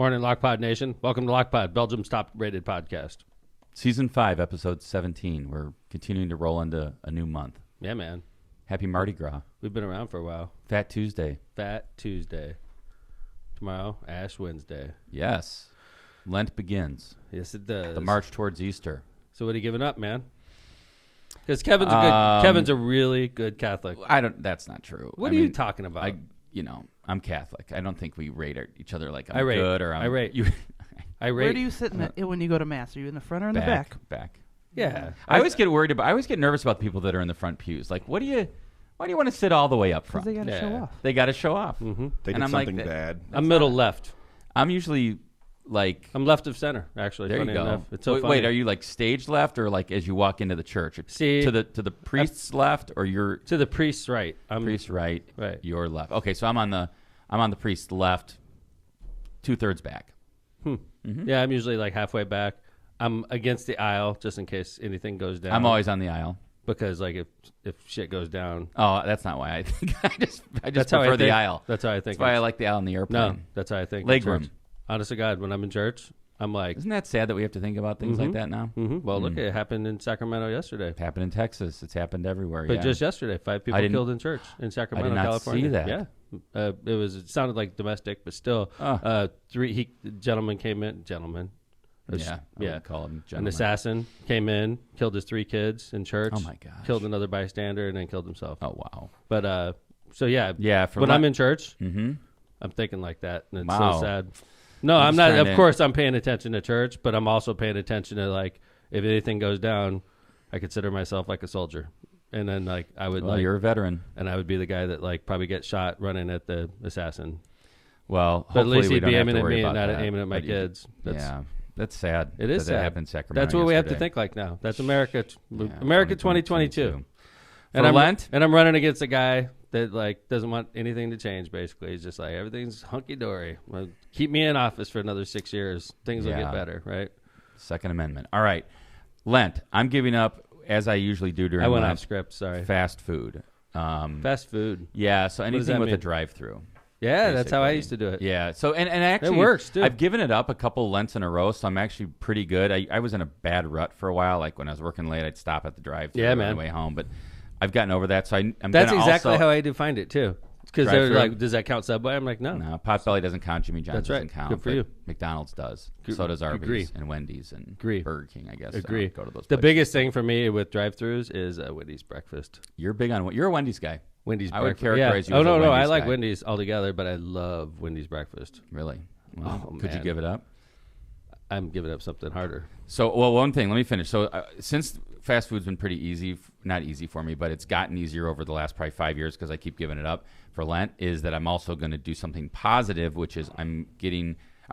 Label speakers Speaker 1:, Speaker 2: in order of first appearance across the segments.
Speaker 1: Morning, LOCPOD Nation. Welcome to LOCPOD, Belgium's top-rated podcast.
Speaker 2: Season 5, episode 17. We're continuing to roll into a new month.
Speaker 1: Yeah, man.
Speaker 2: Happy Mardi Gras.
Speaker 1: We've been around for a while.
Speaker 2: Fat Tuesday.
Speaker 1: Fat Tuesday. Tomorrow, Ash Wednesday.
Speaker 2: Yes. Lent begins.
Speaker 1: Yes, it does.
Speaker 2: The march towards Easter.
Speaker 1: So what are you giving up, man? Because Kevin's a really good Catholic.
Speaker 2: That's not true.
Speaker 1: What are you talking about?
Speaker 2: I'm Catholic. I don't think we rate each other like
Speaker 1: I'm
Speaker 2: good or I'm...
Speaker 1: I rate. I rate.
Speaker 3: Where do you sit when you go to Mass? Are you in the front or in the back?
Speaker 2: Back.
Speaker 1: Yeah.
Speaker 2: I always get worried about... I always get nervous about people that are in the front pews. Like, why do you want to sit all the way up front?
Speaker 3: Because they got to show off.
Speaker 2: They got to show off.
Speaker 1: Mm-hmm.
Speaker 4: They did something bad.
Speaker 1: I'm middle left.
Speaker 2: I'm usually... I'm
Speaker 1: left of center, actually.
Speaker 2: There
Speaker 1: funny
Speaker 2: you go.
Speaker 1: Enough. It's so funny.
Speaker 2: Wait, are you like stage left or like as you walk into the church?
Speaker 1: See,
Speaker 2: to the priest's left or you're
Speaker 1: to the priest's right?
Speaker 2: Priest's right.
Speaker 1: Right.
Speaker 2: Your left. Okay, so I'm on the priest's left, 2/3 back.
Speaker 1: Mm-hmm. Yeah, I'm usually like halfway back. I'm against the aisle just in case anything goes down.
Speaker 2: I'm always on the aisle
Speaker 1: because like if shit goes down.
Speaker 2: Oh, that's not why I think. I just prefer the aisle.
Speaker 1: That's how I think.
Speaker 2: That's why I like the aisle in the airplane.
Speaker 1: No, that's how I think.
Speaker 2: Leg room.
Speaker 1: Honest to God, when I'm in church, I'm like...
Speaker 2: Isn't that sad that we have to think about things like that now?
Speaker 1: Mm-hmm. Well, look, it happened in Sacramento yesterday.
Speaker 2: It happened in Texas. It's happened everywhere.
Speaker 1: But just yesterday, 5 people killed in church in Sacramento, California.
Speaker 2: I did not see
Speaker 1: that. Yeah. It sounded like domestic, but still. Gentleman came in. Gentleman.
Speaker 2: Yeah. Call him gentleman.
Speaker 1: An assassin came in, killed his 3 kids in church.
Speaker 2: Oh, my gosh.
Speaker 1: Killed another bystander, and then killed himself.
Speaker 2: Oh, wow.
Speaker 1: But, so yeah.
Speaker 2: Yeah.
Speaker 1: When I'm in church, I'm thinking like that, and it's so sad. No,
Speaker 2: I'm
Speaker 1: not. Of course, I'm paying attention to church, but I'm also paying attention to like if anything goes down, I consider myself like a soldier, and then like I would.
Speaker 2: Well, you're a veteran,
Speaker 1: and I would be the guy that like probably gets shot running at the assassin.
Speaker 2: Well,
Speaker 1: but at least he'd be aiming at me
Speaker 2: and
Speaker 1: not aiming at my kids.
Speaker 2: That's sad.
Speaker 1: It is sad.
Speaker 2: That happened in Sacramento.
Speaker 1: That's what we have to think like now. That's America. America 2022. And I'm
Speaker 2: Lent,
Speaker 1: and I'm running against a guy that like doesn't want anything to change. Basically, he's just like everything's hunky dory. Well, keep me in office for another 6 years. Things will get better, right?
Speaker 2: Second Amendment. All right, Lent. I'm giving up as I usually do during.
Speaker 1: I went
Speaker 2: Lent,
Speaker 1: off script. Sorry.
Speaker 2: Fast food.
Speaker 1: Fast food.
Speaker 2: Yeah. So anything with a drive-through.
Speaker 1: Yeah, basically. That's how I used to do it.
Speaker 2: Yeah. So and actually,
Speaker 1: it works too.
Speaker 2: I've given it up a couple Lents in a row, so I'm actually pretty good. I was in a bad rut for a while. Like when I was working late, I'd stop at the drive-through on the way home, but. I've gotten over that, so I'm
Speaker 1: That's exactly how I defined it too. Because they're like, "Does that count Subway?" I'm like, "No,
Speaker 2: Potbelly doesn't count. Jimmy John's doesn't count.
Speaker 1: Good for you.
Speaker 2: McDonald's does. So does Arby's and Wendy's and Burger King. I guess.
Speaker 1: Agree.
Speaker 2: Go to those.
Speaker 1: The biggest thing for me with drive-throughs is Wendy's breakfast.
Speaker 2: You're big on. You're a Wendy's guy.
Speaker 1: Wendy's breakfast.
Speaker 2: I would characterize you.
Speaker 1: Oh
Speaker 2: as a
Speaker 1: no,
Speaker 2: Wendy's
Speaker 1: I like
Speaker 2: guy.
Speaker 1: Wendy's altogether, but I love Wendy's breakfast.
Speaker 2: Really? Well, could you give it up?
Speaker 1: I'm giving up something harder.
Speaker 2: So, one thing. Let me finish. So, since fast food's been pretty easy, not easy for me, but it's gotten easier over the last probably 5 years because I keep giving it up for Lent, is that I'm also going to do something positive, which is I'm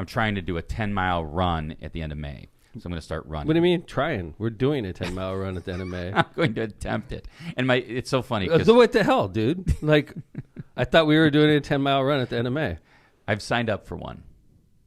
Speaker 2: trying to do a 10-mile run at the end of May. So I'm going to start running.
Speaker 1: What do you mean trying? We're doing a 10-mile run at the end of May.
Speaker 2: I'm going to attempt it. And it's so funny.
Speaker 1: What the hell, dude? Like, I thought we were doing a 10-mile run at the end of May.
Speaker 2: I've signed up for one.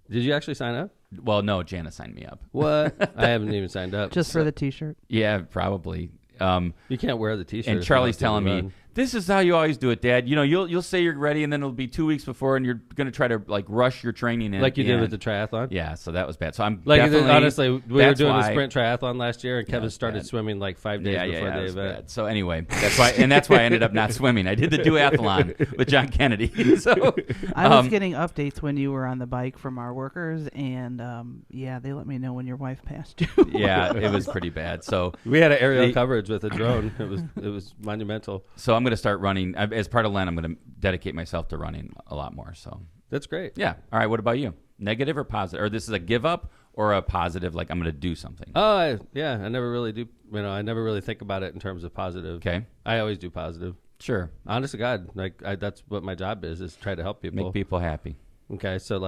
Speaker 1: Did you actually sign up?
Speaker 2: Well, no, Jana signed me up.
Speaker 1: What? I haven't even signed up.
Speaker 3: Just for the T-shirt?
Speaker 2: Yeah, probably.
Speaker 1: You can't wear the T-shirt.
Speaker 2: And Charlie's telling me, this is how you always do it, Dad. You know, you'll say you're ready, and then it'll be 2 weeks before, and you're going to try to like rush your training in.
Speaker 1: Like you did with the triathlon?
Speaker 2: Yeah, so that was bad. So I'm
Speaker 1: like,
Speaker 2: definitely...
Speaker 1: honestly, we were doing a sprint triathlon last year, and Kevin started swimming like 5 days before the event.
Speaker 2: Bad. So anyway, that's why I ended up not swimming. I did the duathlon with John Kennedy. So
Speaker 3: I was getting updates when you were on the bike from our workers, and they let me know when your wife passed you.
Speaker 2: Yeah, it was pretty bad. So
Speaker 1: we had an aerial coverage with a drone. It was monumental.
Speaker 2: So I'm going to start running. As part of Lent, I'm going to dedicate myself to running a lot more. So
Speaker 1: that's great.
Speaker 2: Yeah. All right. What about you? Negative or positive? Or this is a give up or a positive? Like I'm going to do something.
Speaker 1: Oh, I never really do. I never really think about it in terms of positive.
Speaker 2: Okay.
Speaker 1: I always do positive.
Speaker 2: Sure.
Speaker 1: Honest to God, that's what my job is try to help people,
Speaker 2: make people happy.
Speaker 1: Okay, so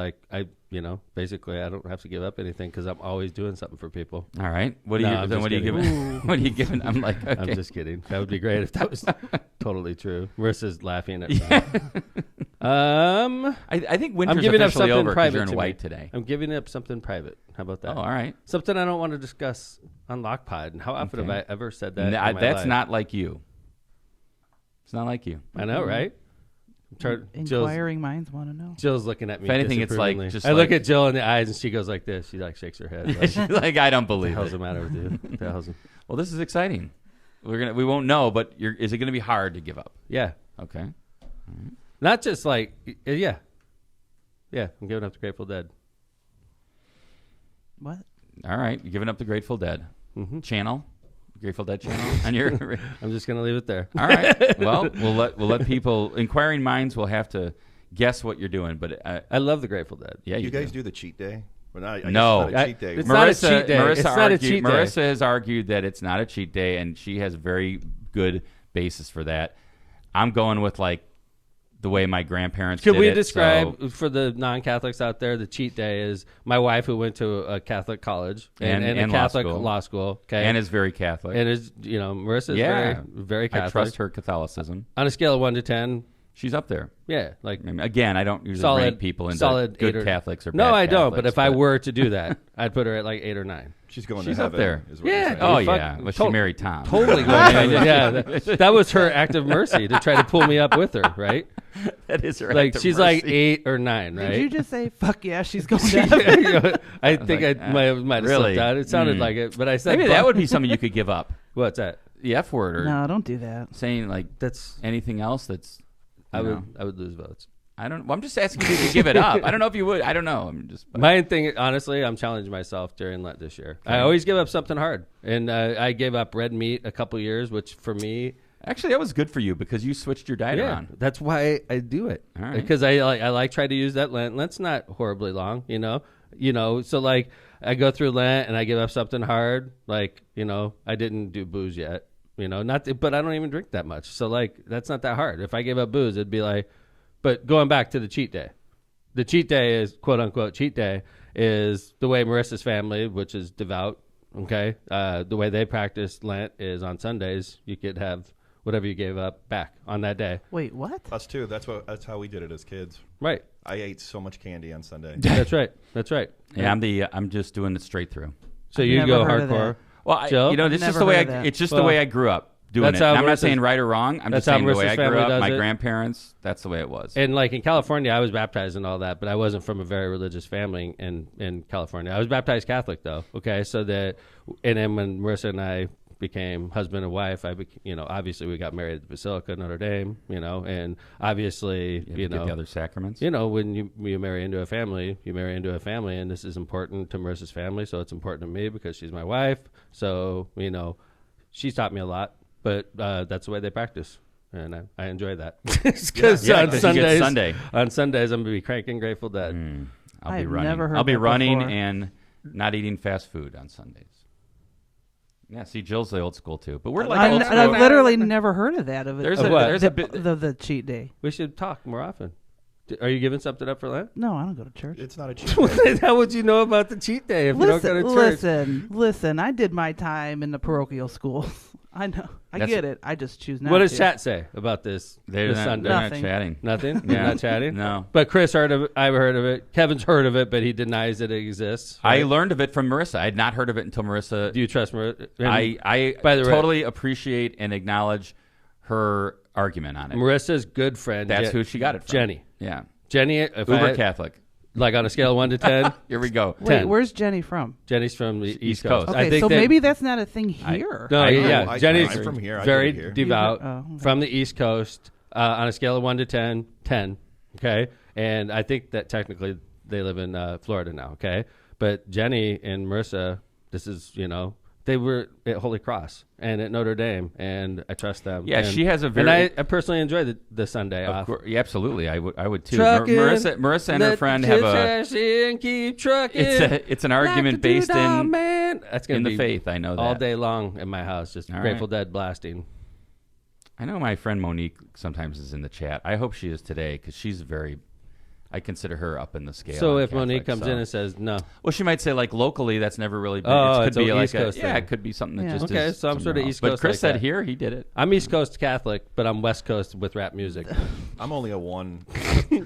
Speaker 1: basically I don't have to give up anything because I'm always doing something for people.
Speaker 2: All right. What are you giving? What are you giving? I'm like, okay.
Speaker 1: I'm just kidding. That would be great if that was totally true. Versus laughing at me.
Speaker 2: I think winter's
Speaker 1: I'm giving up
Speaker 2: officially
Speaker 1: something
Speaker 2: over because
Speaker 1: private
Speaker 2: you're in
Speaker 1: to
Speaker 2: white
Speaker 1: me.
Speaker 2: today.
Speaker 1: I'm giving up something private. How about that?
Speaker 2: Oh, all right.
Speaker 1: Something I don't want to discuss on LOCPOD. And how often have I ever said that?
Speaker 2: That's not like you. It's not like you.
Speaker 1: I know, right?
Speaker 3: Inquiring minds want to know.
Speaker 1: Jill's looking at me.
Speaker 2: If anything, it's like
Speaker 1: disapprovingly.
Speaker 2: just
Speaker 1: I look at Jill in the eyes and she goes like this. She like shakes her head. Like,
Speaker 2: She's like, I don't
Speaker 1: what the
Speaker 2: believe
Speaker 1: hell's
Speaker 2: it.
Speaker 1: the matter with you?
Speaker 2: Well, this is exciting. We won't know, but is it going to be hard to give up?
Speaker 1: Yeah.
Speaker 2: Okay.
Speaker 1: Not just like, yeah. Yeah, I'm giving up the Grateful Dead.
Speaker 3: What?
Speaker 2: All right. You're giving up the Grateful Dead.
Speaker 1: Mm-hmm.
Speaker 2: Channel? Grateful Dead channel? On your...
Speaker 1: I'm just going to leave it there.
Speaker 2: All right. Well, we'll let people... Inquiring minds will have to guess what you're doing, but...
Speaker 1: I love the Grateful Dead.
Speaker 2: Yeah,
Speaker 4: you guys do the cheat day? Well, I
Speaker 2: No.
Speaker 4: guess it's not a cheat day.
Speaker 1: It's not a
Speaker 2: Marissa,
Speaker 1: cheat day.
Speaker 2: Marissa
Speaker 1: It's not a
Speaker 2: argued,
Speaker 1: cheat day.
Speaker 2: Marissa has argued that it's not a cheat day, and she has very good basis for that. I'm going with like the way my grandparents
Speaker 1: Could
Speaker 2: did
Speaker 1: we
Speaker 2: it,
Speaker 1: describe
Speaker 2: so-
Speaker 1: for the non-Catholics out there, the cheat day is my wife who went to a Catholic college and a
Speaker 2: law
Speaker 1: Catholic
Speaker 2: school.
Speaker 1: law school, okay,
Speaker 2: and is very Catholic.
Speaker 1: and is Marissa's
Speaker 2: Yeah.
Speaker 1: very Catholic.
Speaker 2: I trust her Catholicism.
Speaker 1: On a scale of 1 to 10,
Speaker 2: She's up there.
Speaker 1: yeah, like
Speaker 2: I mean, again, I don't usually
Speaker 1: solid
Speaker 2: rank people into
Speaker 1: solid
Speaker 2: good
Speaker 1: 8 or,
Speaker 2: Catholics or
Speaker 1: no,
Speaker 2: bad
Speaker 1: I don't. But
Speaker 2: Catholics,
Speaker 1: if I were to do that, I'd put her at like 8 or 9.
Speaker 4: She's going
Speaker 2: She's
Speaker 4: to
Speaker 2: up
Speaker 4: heaven.
Speaker 2: there.
Speaker 4: Is what you're
Speaker 1: Yeah.
Speaker 4: saying.
Speaker 2: Oh,
Speaker 1: Fuck-
Speaker 2: yeah. Well, she
Speaker 1: tot-
Speaker 2: married Tom.
Speaker 1: Totally going to heaven. Yeah, that was her act of mercy to try to pull me up with her, right?
Speaker 2: That is her
Speaker 1: Like
Speaker 2: act of
Speaker 1: she's like
Speaker 2: mercy.
Speaker 1: 8 or 9, right?
Speaker 3: Did you just say, fuck yeah, she's going to heaven?
Speaker 1: I think
Speaker 2: like,
Speaker 1: I might have
Speaker 2: really?
Speaker 1: slipped out. It sounded
Speaker 2: Mm.
Speaker 1: like it, but I said
Speaker 2: Maybe that would be something you could give up.
Speaker 1: What's that?
Speaker 2: The F word or
Speaker 3: No, don't do that.
Speaker 2: saying like
Speaker 1: That's
Speaker 2: anything else that's...
Speaker 1: I
Speaker 2: you know.
Speaker 1: would lose votes.
Speaker 2: I don't... Well, I'm just asking you to give it up. I don't know if you would. I don't know. I'm just...
Speaker 1: My thing, honestly, I'm challenging myself during Lent this year. I always give up something hard, and I gave up red meat a couple years, which for me,
Speaker 2: Actually, that was good for you because you switched your diet around.
Speaker 1: that's why I do it.
Speaker 2: All right.
Speaker 1: Because I like try to use that Lent. Lent's not horribly long, you know. So like I go through Lent and I give up something hard, like I didn't do booze yet, but I don't even drink that much. So like that's not that hard. If I gave up booze, it'd be like. But going back to the cheat day, the cheat day is quote unquote cheat day is the way Marissa's family, which is devout, okay, the way they practice Lent is on Sundays. You could have whatever you gave up back on that day.
Speaker 3: Wait, what?
Speaker 4: Us too. That's how we did it as kids.
Speaker 1: Right.
Speaker 4: I ate so much candy on Sunday.
Speaker 1: That's right. That's right.
Speaker 2: Yeah, I'm just doing it straight through.
Speaker 1: So
Speaker 3: I've
Speaker 1: you
Speaker 3: never
Speaker 1: go
Speaker 3: heard of
Speaker 1: hardcore.
Speaker 2: Well,
Speaker 1: Joe?
Speaker 2: it's
Speaker 3: I've
Speaker 2: just
Speaker 3: never
Speaker 2: the way
Speaker 3: heard of that.
Speaker 2: it's just
Speaker 1: Well,
Speaker 2: the way I grew up doing
Speaker 1: that's
Speaker 2: it.
Speaker 1: how
Speaker 2: And I'm not
Speaker 1: Marissa's-
Speaker 2: saying right or wrong. I'm
Speaker 1: that's
Speaker 2: just saying
Speaker 1: how
Speaker 2: the way
Speaker 1: Marissa's
Speaker 2: I grew
Speaker 1: family
Speaker 2: up.
Speaker 1: does
Speaker 2: My
Speaker 1: it.
Speaker 2: grandparents, that's the way it was.
Speaker 1: And like in California, I was baptized and all that, but I wasn't from a very religious family in California. I was baptized Catholic though. Okay, so and then when Marissa and I became husband and wife, obviously we got married at the Basilica Notre Dame, and obviously,
Speaker 2: you get the other sacraments.
Speaker 1: when you marry into a family, and this is important to Marissa's family, so it's important to me because she's my wife. So, she's taught me a lot, but that's the way they practice. And I enjoy that. Because
Speaker 2: Yeah,
Speaker 1: on
Speaker 2: 'cause you get Sunday.
Speaker 1: on Sundays, I'm going to be cranking Grateful Dead.
Speaker 2: I'll be
Speaker 3: I've
Speaker 2: running.
Speaker 3: never heard
Speaker 2: I'll be
Speaker 3: that
Speaker 2: running
Speaker 3: before.
Speaker 2: and not eating fast food on Sundays. Yeah, see, Jill's the old school too, but we're like old school.
Speaker 3: I've literally never heard of that.
Speaker 2: There's
Speaker 1: Of
Speaker 2: a
Speaker 1: what?
Speaker 2: there's a bit.
Speaker 3: The cheat day.
Speaker 1: We should talk more often. Are you giving something up for Lent?
Speaker 3: No, I don't go to church.
Speaker 4: It's not a cheat day.
Speaker 1: How would you know about the cheat day if you don't go to church?
Speaker 3: Listen. I did my time in the parochial school. I know. I
Speaker 2: That's-
Speaker 3: get it. I just choose not
Speaker 1: What does
Speaker 3: to.
Speaker 1: chat say about this
Speaker 2: They're
Speaker 1: Sunday?
Speaker 2: not
Speaker 3: Nothing.
Speaker 2: chatting.
Speaker 1: Nothing? You're
Speaker 2: Yeah.
Speaker 1: not chatting?
Speaker 2: No.
Speaker 1: But Chris heard of it. I've heard of it. Kevin's heard of it, but he denies that it exists.
Speaker 2: I
Speaker 1: right?
Speaker 2: learned of it from Marissa. I had not heard of it until Marissa.
Speaker 1: Do you trust Marissa?
Speaker 2: I
Speaker 1: By the way-
Speaker 2: totally appreciate and acknowledge her argument on it.
Speaker 1: Marissa's good friend.
Speaker 2: That's who she got it from.
Speaker 1: Jenny.
Speaker 2: Yeah.
Speaker 1: Jenny, if
Speaker 2: Uber Catholic.
Speaker 1: like on a scale of 1 to 10,
Speaker 2: Here we go.
Speaker 3: Wait,
Speaker 1: 10.
Speaker 3: where's Jenny from?
Speaker 1: Jenny's from the East
Speaker 2: Coast.
Speaker 1: Coast.
Speaker 3: Okay,
Speaker 1: I think
Speaker 3: so
Speaker 1: that-
Speaker 3: maybe that's not a thing here.
Speaker 1: No, yeah.
Speaker 4: I'm
Speaker 1: Jenny's
Speaker 4: from here. I
Speaker 1: very
Speaker 4: get it here.
Speaker 1: devout
Speaker 3: Okay.
Speaker 1: from the East Coast on a scale of 1 to 10, 10. Okay. And I think that technically they live in Florida now. Okay. But Jenny and Marissa, this is, they were at Holy Cross and at Notre Dame, and I trust them.
Speaker 2: Yeah,
Speaker 1: and,
Speaker 2: she has a
Speaker 1: and
Speaker 2: very.
Speaker 1: I personally enjoy the Sunday
Speaker 2: Of
Speaker 1: off.
Speaker 2: course, yeah, absolutely. I would too.
Speaker 1: Trucking,
Speaker 2: Marissa and her
Speaker 1: let
Speaker 2: friend
Speaker 1: the
Speaker 2: have
Speaker 1: chips and keep trucking.
Speaker 2: it's an argument based in
Speaker 1: That's gonna
Speaker 2: in the
Speaker 1: be
Speaker 2: faith. I know that
Speaker 1: all day long in my house, just
Speaker 2: All
Speaker 1: Grateful
Speaker 2: right.
Speaker 1: Dead blasting.
Speaker 2: I know my friend Monique sometimes is in the chat. I hope she is today because she's very. I consider her up in the scale.
Speaker 1: So
Speaker 2: on
Speaker 1: if Monique
Speaker 2: Catholic,
Speaker 1: comes in and says no,
Speaker 2: well, she might say like locally that's never really been.
Speaker 1: Oh,
Speaker 2: it
Speaker 1: it's
Speaker 2: could be
Speaker 1: a
Speaker 2: like
Speaker 1: East Coast
Speaker 2: yeah,
Speaker 1: thing.
Speaker 2: it could be something that
Speaker 3: Yeah.
Speaker 2: just
Speaker 1: Okay,
Speaker 2: is
Speaker 1: so I'm sort of
Speaker 2: somewhere
Speaker 1: East
Speaker 2: else. But
Speaker 1: Coast
Speaker 2: Chris
Speaker 1: like
Speaker 2: said
Speaker 1: that.
Speaker 2: here he did it.
Speaker 1: I'm East Coast Catholic, but I'm West Coast with rap music.
Speaker 4: I'm only a 1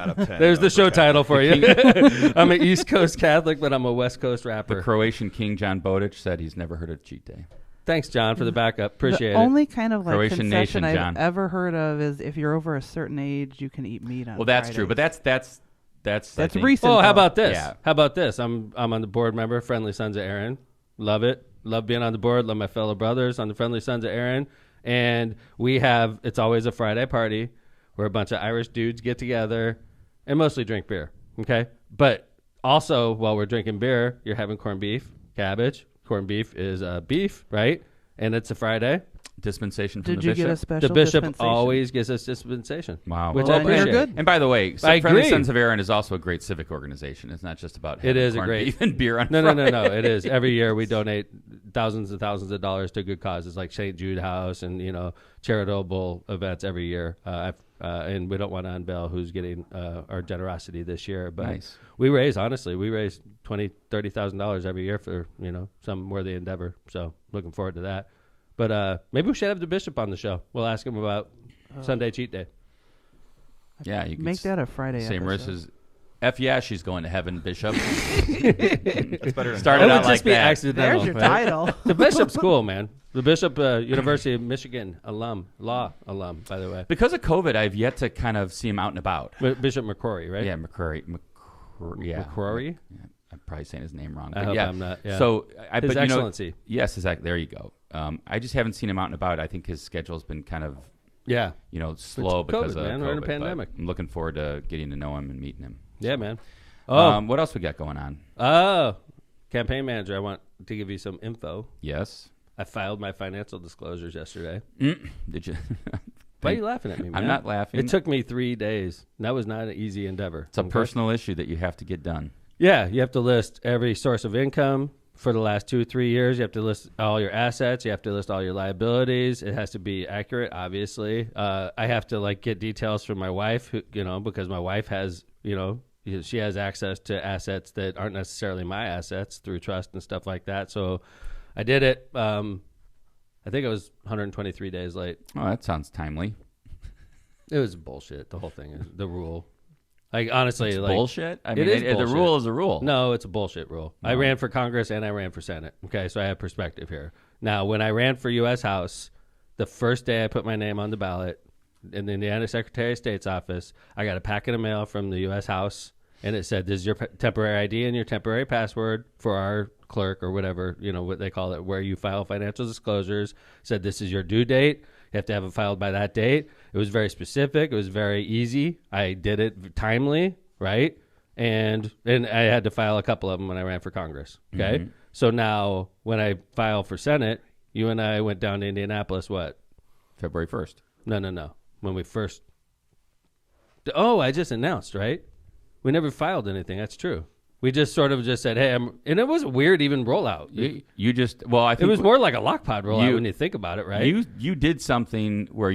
Speaker 4: out of 10.
Speaker 1: There's the
Speaker 4: for
Speaker 1: show
Speaker 4: Catholic.
Speaker 1: title for you. I'm an East Coast Catholic, but I'm a West Coast
Speaker 2: The
Speaker 1: rapper.
Speaker 2: Croatian King John Bodic said he's never heard of cheat day.
Speaker 1: Thanks, John, for the backup. Appreciate
Speaker 3: the
Speaker 1: it.
Speaker 3: only kind of like
Speaker 2: Croatian
Speaker 3: concession
Speaker 2: nation,
Speaker 3: I've
Speaker 2: John.
Speaker 3: ever heard of is if you're over a certain age, you can eat meat on
Speaker 2: Well, that's true, but
Speaker 3: Fridays.
Speaker 2: that's I think-
Speaker 3: recent.
Speaker 1: Oh, how
Speaker 3: though.
Speaker 1: about this?
Speaker 2: Yeah.
Speaker 1: How about this? I'm on the board member, Friendly Sons of Aaron. Love it. Love being on the board. Love my fellow brothers on the Friendly Sons of Aaron. And it's always a Friday party where a bunch of Irish dudes get together and mostly drink beer. Okay. But also, while we're drinking beer, you're having corned beef, cabbage. Corned beef is beef, right? And it's a Friday.
Speaker 2: dispensation from
Speaker 3: Did
Speaker 2: the
Speaker 3: you
Speaker 2: bishop.
Speaker 3: get a special
Speaker 1: The bishop
Speaker 3: dispensation?
Speaker 1: always gives us dispensation.
Speaker 2: Wow.
Speaker 1: Which
Speaker 3: Well,
Speaker 1: I
Speaker 3: then you're
Speaker 1: appreciate.
Speaker 3: good.
Speaker 2: And by the way,
Speaker 1: I
Speaker 2: Friendly
Speaker 1: agree.
Speaker 2: Sons of Aaron is also a great civic organization. It's not just about having
Speaker 1: is a
Speaker 2: corned
Speaker 1: great-
Speaker 2: beef and beer on
Speaker 1: No.
Speaker 2: Friday.
Speaker 1: It is. Every year we donate thousands and thousands of dollars to good causes like St. Jude House and, charitable events every year. And we don't want to unveil who's getting our generosity this year. But
Speaker 2: Nice.
Speaker 1: we raise $20,000, $30,000 every year for, some worthy endeavor. So looking forward to that. But maybe we should have the bishop on the show. We'll ask him about Sunday cheat day.
Speaker 2: Yeah, you can
Speaker 3: Make that a Friday
Speaker 2: say
Speaker 3: episode.
Speaker 2: Marissa's yeah, she's going to heaven, Bishop.
Speaker 4: That's better than
Speaker 2: Started
Speaker 1: It
Speaker 2: out
Speaker 1: would
Speaker 2: like
Speaker 1: just be
Speaker 2: that.
Speaker 1: accidental.
Speaker 3: There's your
Speaker 1: right?
Speaker 3: title.
Speaker 1: The bishop's cool, man. The bishop, University of Michigan law alum, by the way.
Speaker 2: Because of COVID, I've yet to kind of see him out and about.
Speaker 1: Bishop McCrory, right?
Speaker 2: Yeah, McCrory. Yeah.
Speaker 1: McCrory?
Speaker 2: Yeah, I'm probably saying his name wrong.
Speaker 1: I
Speaker 2: But
Speaker 1: hope
Speaker 2: yeah.
Speaker 1: I'm not. Yeah.
Speaker 2: So,
Speaker 1: His
Speaker 2: but,
Speaker 1: Excellency.
Speaker 2: Yes, exactly. There you go. I just haven't seen him out and about. I think his schedule's been kind of,
Speaker 1: Yeah.
Speaker 2: slow
Speaker 1: It's
Speaker 2: because
Speaker 1: COVID,
Speaker 2: of
Speaker 1: man.
Speaker 2: COVID.
Speaker 1: We're in a
Speaker 2: but
Speaker 1: pandemic.
Speaker 2: I'm looking forward to getting to know him and meeting him.
Speaker 1: Yeah, man. Oh,
Speaker 2: What else we got going on?
Speaker 1: campaign manager, I want to give you some info.
Speaker 2: Yes.
Speaker 1: I filed my financial disclosures yesterday.
Speaker 2: Did you?
Speaker 1: Why are you laughing at me, man?
Speaker 2: I'm not laughing.
Speaker 1: It took me 3 days. That was not an easy endeavor.
Speaker 2: It's a
Speaker 1: Okay?
Speaker 2: personal issue that you have to get done.
Speaker 1: Yeah, you have to list every source of income for the last 2-3 years. You have to list all your assets. You have to list all your liabilities. It has to be accurate, obviously. I have to get details from my wife, who, because my wife has, she has access to assets that aren't necessarily my assets through trust and stuff like that. So I did it. I think it was 123 days late.
Speaker 2: Oh, that sounds timely.
Speaker 1: It was bullshit. The whole thing is the rule. Honestly,
Speaker 2: It's bullshit. I
Speaker 1: it
Speaker 2: mean,
Speaker 1: is
Speaker 2: the
Speaker 1: bullshit.
Speaker 2: rule is a rule.
Speaker 1: No, it's a bullshit rule. I
Speaker 2: No.
Speaker 1: ran for Congress and I ran for Senate. Okay, so I have perspective here. Now, when I ran for U.S. House, the first day I put my name on the ballot in the Indiana Secretary of State's office, I got a packet of mail from the U.S. House, and it said, "This is your temporary ID and your temporary password for our clerk," or whatever, what they call it, where you file financial disclosures. Said, "This is your due date. You have to have it filed by that date." It was very specific. It was very easy. I did it timely, right? And I had to file a couple of them when I ran for Congress. Okay.
Speaker 2: Mhm.
Speaker 1: So now when I file for Senate, you and I went down to Indianapolis, what?
Speaker 2: February 1st.
Speaker 1: No. When we first. Oh, I just announced, right? We never filed anything. That's true. We just sort of just said, "Hey," and it was a weird even rollout.
Speaker 2: You just, well, I
Speaker 1: It
Speaker 2: think
Speaker 1: was more like a LOCPOD rollout
Speaker 2: you-
Speaker 1: when you think about it, right?
Speaker 2: You did something where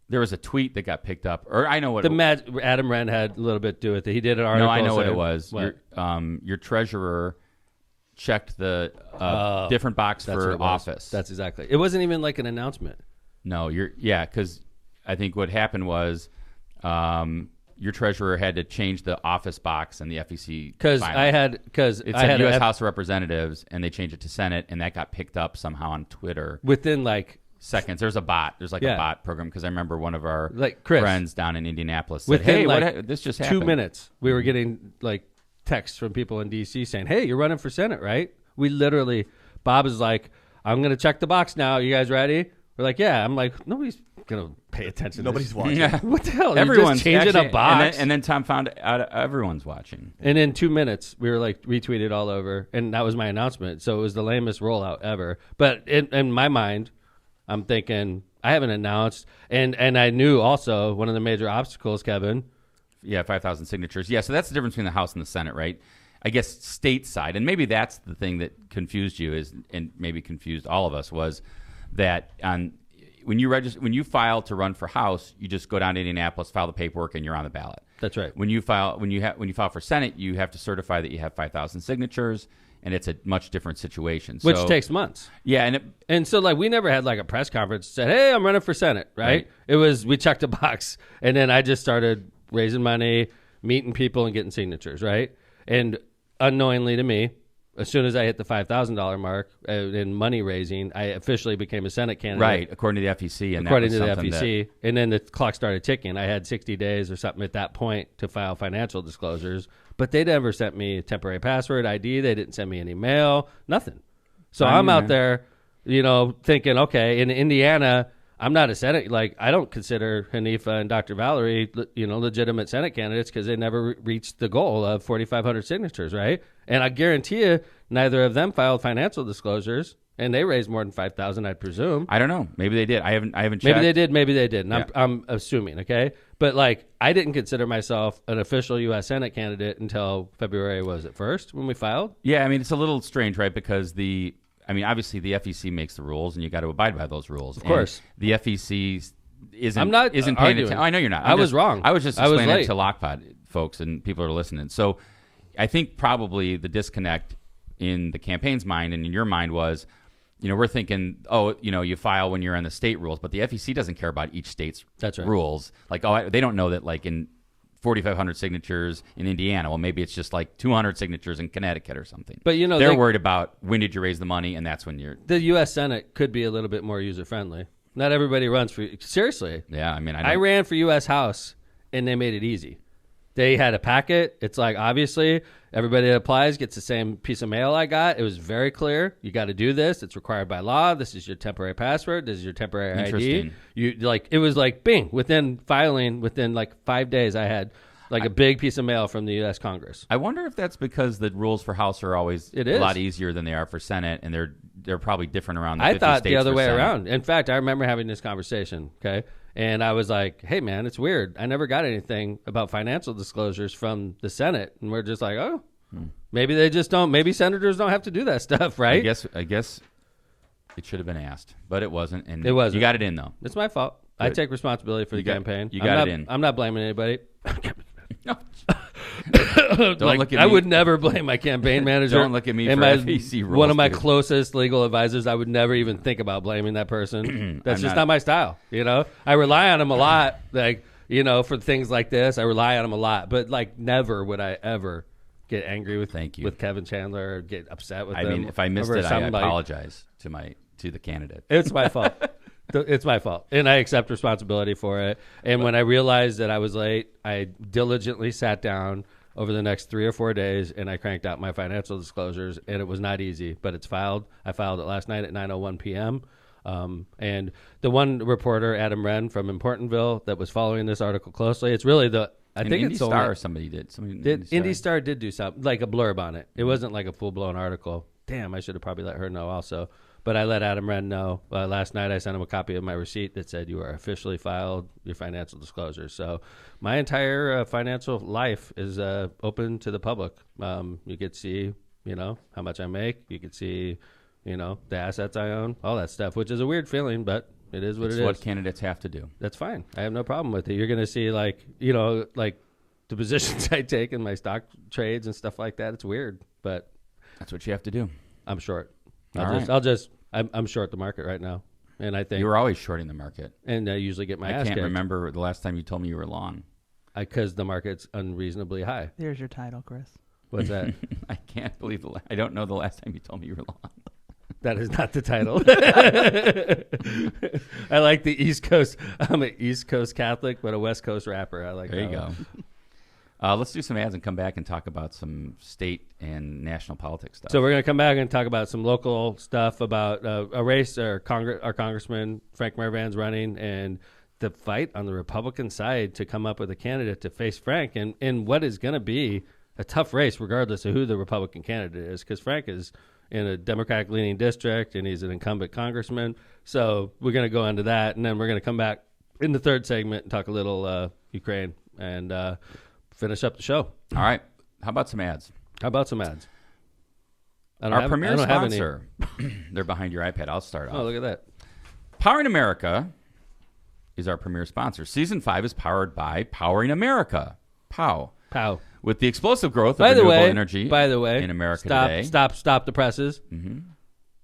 Speaker 2: there was a tweet that got picked up, or I know what
Speaker 1: Adam Wren had a little bit to do with it. He did an article.
Speaker 2: No, I know what
Speaker 1: saying-
Speaker 2: it was.
Speaker 1: What?
Speaker 2: Your treasurer checked the different box
Speaker 1: That's what
Speaker 2: for
Speaker 1: it was.
Speaker 2: office.
Speaker 1: That's exactly. It wasn't even like an announcement.
Speaker 2: No, because I think what happened was your treasurer had to change the office box in the FEC
Speaker 1: Because
Speaker 2: filing.
Speaker 1: it
Speaker 2: It
Speaker 1: I
Speaker 2: said
Speaker 1: had
Speaker 2: U.S. House of Representatives, and they changed it to Senate, and that got picked up somehow on Twitter.
Speaker 1: within
Speaker 2: Seconds. There's a bot. There's a
Speaker 1: Yeah.
Speaker 2: bot program, because I remember one of our
Speaker 1: Chris,
Speaker 2: friends down in Indianapolis said,
Speaker 1: within
Speaker 2: "Hey, this just happened."
Speaker 1: 2 minutes, we were getting texts from people in D.C. saying, "Hey, you're running for Senate, right?" We literally, Bob is like, "I'm going to check the box now. You guys ready?" We're like, "Yeah." I'm like, nobody's going to pay attention.
Speaker 4: Nobody's
Speaker 1: to
Speaker 4: watching.
Speaker 2: Yeah.
Speaker 1: What the hell? You're
Speaker 2: Everyone's
Speaker 1: just changing
Speaker 2: actually-
Speaker 1: a box.
Speaker 2: and then Tom found out everyone's watching.
Speaker 1: And in 2 minutes, we were retweeted all over, and that was my announcement. So it was the lamest rollout ever. But in my mind, I'm thinking I haven't announced, and I knew also one of the major obstacles, Kevin.
Speaker 2: Yeah, 5,000 signatures. Yeah, so that's the difference between the House and the Senate, right? I guess stateside, and maybe that's the thing that confused you, and maybe confused all of us, was that when you file to run for House, you just go down to Indianapolis, file the paperwork, and you're on the ballot.
Speaker 1: That's right.
Speaker 2: When you file for Senate, you have to certify that you have 5,000 signatures, and it's a much different situation.
Speaker 1: Which
Speaker 2: So-
Speaker 1: takes months.
Speaker 2: Yeah,
Speaker 1: And so we never had a press conference that said, "Hey, I'm running for Senate," right?
Speaker 2: Right.
Speaker 1: It was, we checked a box, and then I just started raising money, meeting people, and getting signatures, right? And unknowingly to me, as soon as I hit the $5,000 mark in money raising, I officially became a Senate candidate.
Speaker 2: Right, according to the FEC. And
Speaker 1: according to the FEC. And then the clock started ticking. I had 60 days or something at that point to file financial disclosures. But they never sent me a temporary password ID. They didn't send me any mail, nothing. So I'm out there, thinking, okay, in Indiana, I'm not a Senate. Like, I don't consider Hanifa and Dr. Valerie, legitimate Senate candidates because they never reached the goal of 4,500 signatures, right? And I guarantee you, neither of them filed financial disclosures, and they raised more than $5,000, I'd presume.
Speaker 2: I don't know. Maybe they did. I haven't checked.
Speaker 1: Maybe they did. Maybe they didn't. Yeah. I'm assuming. Okay, but like, I didn't consider myself an official U.S. Senate candidate until February. Was it 1st when we filed?
Speaker 2: Yeah, I mean, it's a little strange, right? Because obviously the FEC makes the rules, and you got to abide by those rules.
Speaker 1: Of course,
Speaker 2: the FEC isn't paying
Speaker 1: arguing.
Speaker 2: attention. Oh, I know you're not.
Speaker 1: I was wrong.
Speaker 2: I was just explaining it to LOCPOD folks, and people are listening. So I think probably the disconnect in the campaign's mind and in your mind was, we're thinking, you file when you're on the state rules, but the FEC doesn't care about each state's rules. Like, they don't know that, like, in 4,500 signatures in Indiana, well, maybe it's just like 200 signatures in Connecticut or something.
Speaker 1: But
Speaker 2: they're worried about when did you raise the money, and that's when you're.
Speaker 1: The U.S. Senate could be a little bit more user friendly. Not everybody runs for. Seriously.
Speaker 2: Yeah, I mean,
Speaker 1: I ran for U.S. House, and they made it easy. They had a packet. It's like, obviously, everybody that applies gets the same piece of mail I got. It was very clear. You got to do this. It's required by law. This is your temporary password. This is your temporary ID. It was like, bing, within 5 days, I had like a big piece of mail from the U.S. Congress.
Speaker 2: I wonder if that's because the rules for House are always a lot easier than they are for Senate, and they're probably different around the 50 states.
Speaker 1: I thought the other way
Speaker 2: Senate.
Speaker 1: around. In fact, I remember having this conversation, okay? And I was like, hey, man, it's weird. I never got anything about financial disclosures from the Senate. And we're just like, maybe they just don't. Maybe senators don't have to do that stuff, right?
Speaker 2: I guess it should have been asked, but it wasn't. And
Speaker 1: it wasn't.
Speaker 2: You got it in, though.
Speaker 1: It's my fault. Good. I take responsibility for the campaign.
Speaker 2: You got it in.
Speaker 1: I'm not blaming anybody.
Speaker 2: No. Don't look at me.
Speaker 1: I would never blame my campaign manager.
Speaker 2: Don't look at me for FEC rules.
Speaker 1: One of my closest legal advisors, I would never even think about blaming that person. That's just not my style. I rely on him a lot, for things like this. I rely on him a lot, but like, never would I ever get angry with Kevin Chandler or get upset with him.
Speaker 2: I mean, if I missed it, I apologize to the candidate.
Speaker 1: It's my fault. It's my fault, and I accept responsibility for it. And when I realized that I was late, I diligently sat down over the next 3 or 4 days, and I cranked out my financial disclosures, and it was not easy, but it's filed. I filed it last night at 9:01 p.m., and the one reporter, Adam Wren from Importantville, that was following this article closely, it's really I think
Speaker 2: Indy
Speaker 1: it's
Speaker 2: Star or somebody did.
Speaker 1: Indy Star did do something, like a blurb on it. It wasn't like a full-blown article. Damn, I should have probably let her know also. But I let Adam Wren know. Last night I sent him a copy of my receipt that said you are officially filed your financial disclosures. So my entire financial life is open to the public. You could see, how much I make. You could see, the assets I own, all that stuff, which is a weird feeling, but it is what it is.
Speaker 2: It's what candidates have to do.
Speaker 1: That's fine. I have no problem with it. You're going to see, like the positions I take in my stock trades and stuff like that. It's weird, but
Speaker 2: that's what you have to do.
Speaker 1: I'm short. I'm short the market right now, and I think
Speaker 2: you were always shorting the market.
Speaker 1: And I usually get my ass kicked.
Speaker 2: I can't remember the last time you told me you were long.
Speaker 1: Because the market's unreasonably high.
Speaker 3: There's your title, Chris.
Speaker 1: What's that?
Speaker 2: I can't believe I don't know the last time you told me you were long.
Speaker 1: That is not the title. I like the East Coast. I'm an East Coast Catholic, but a West Coast rapper. I like.
Speaker 2: There you go. Let's do some ads and come back and talk about some state and national politics stuff.
Speaker 1: So we're going to come back and talk about some local stuff about a race our Congressman Frank Mervan's running, and the fight on the Republican side to come up with a candidate to face Frank in what is going to be a tough race regardless of who the Republican candidate is, because Frank is in a Democratic-leaning district and he's an incumbent congressman. So we're going to go into that, and then we're going to come back in the third segment and talk a little Ukraine and finish up the show.
Speaker 2: All right. How about some ads? Our premier sponsor, they're behind your iPad. I'll start off.
Speaker 1: Oh, look at that.
Speaker 2: Powering America is our premier sponsor. Season 5 is powered by Powering America. POW. With the explosive growth of renewable energy in America today.
Speaker 1: Stop the presses. Mm-hmm.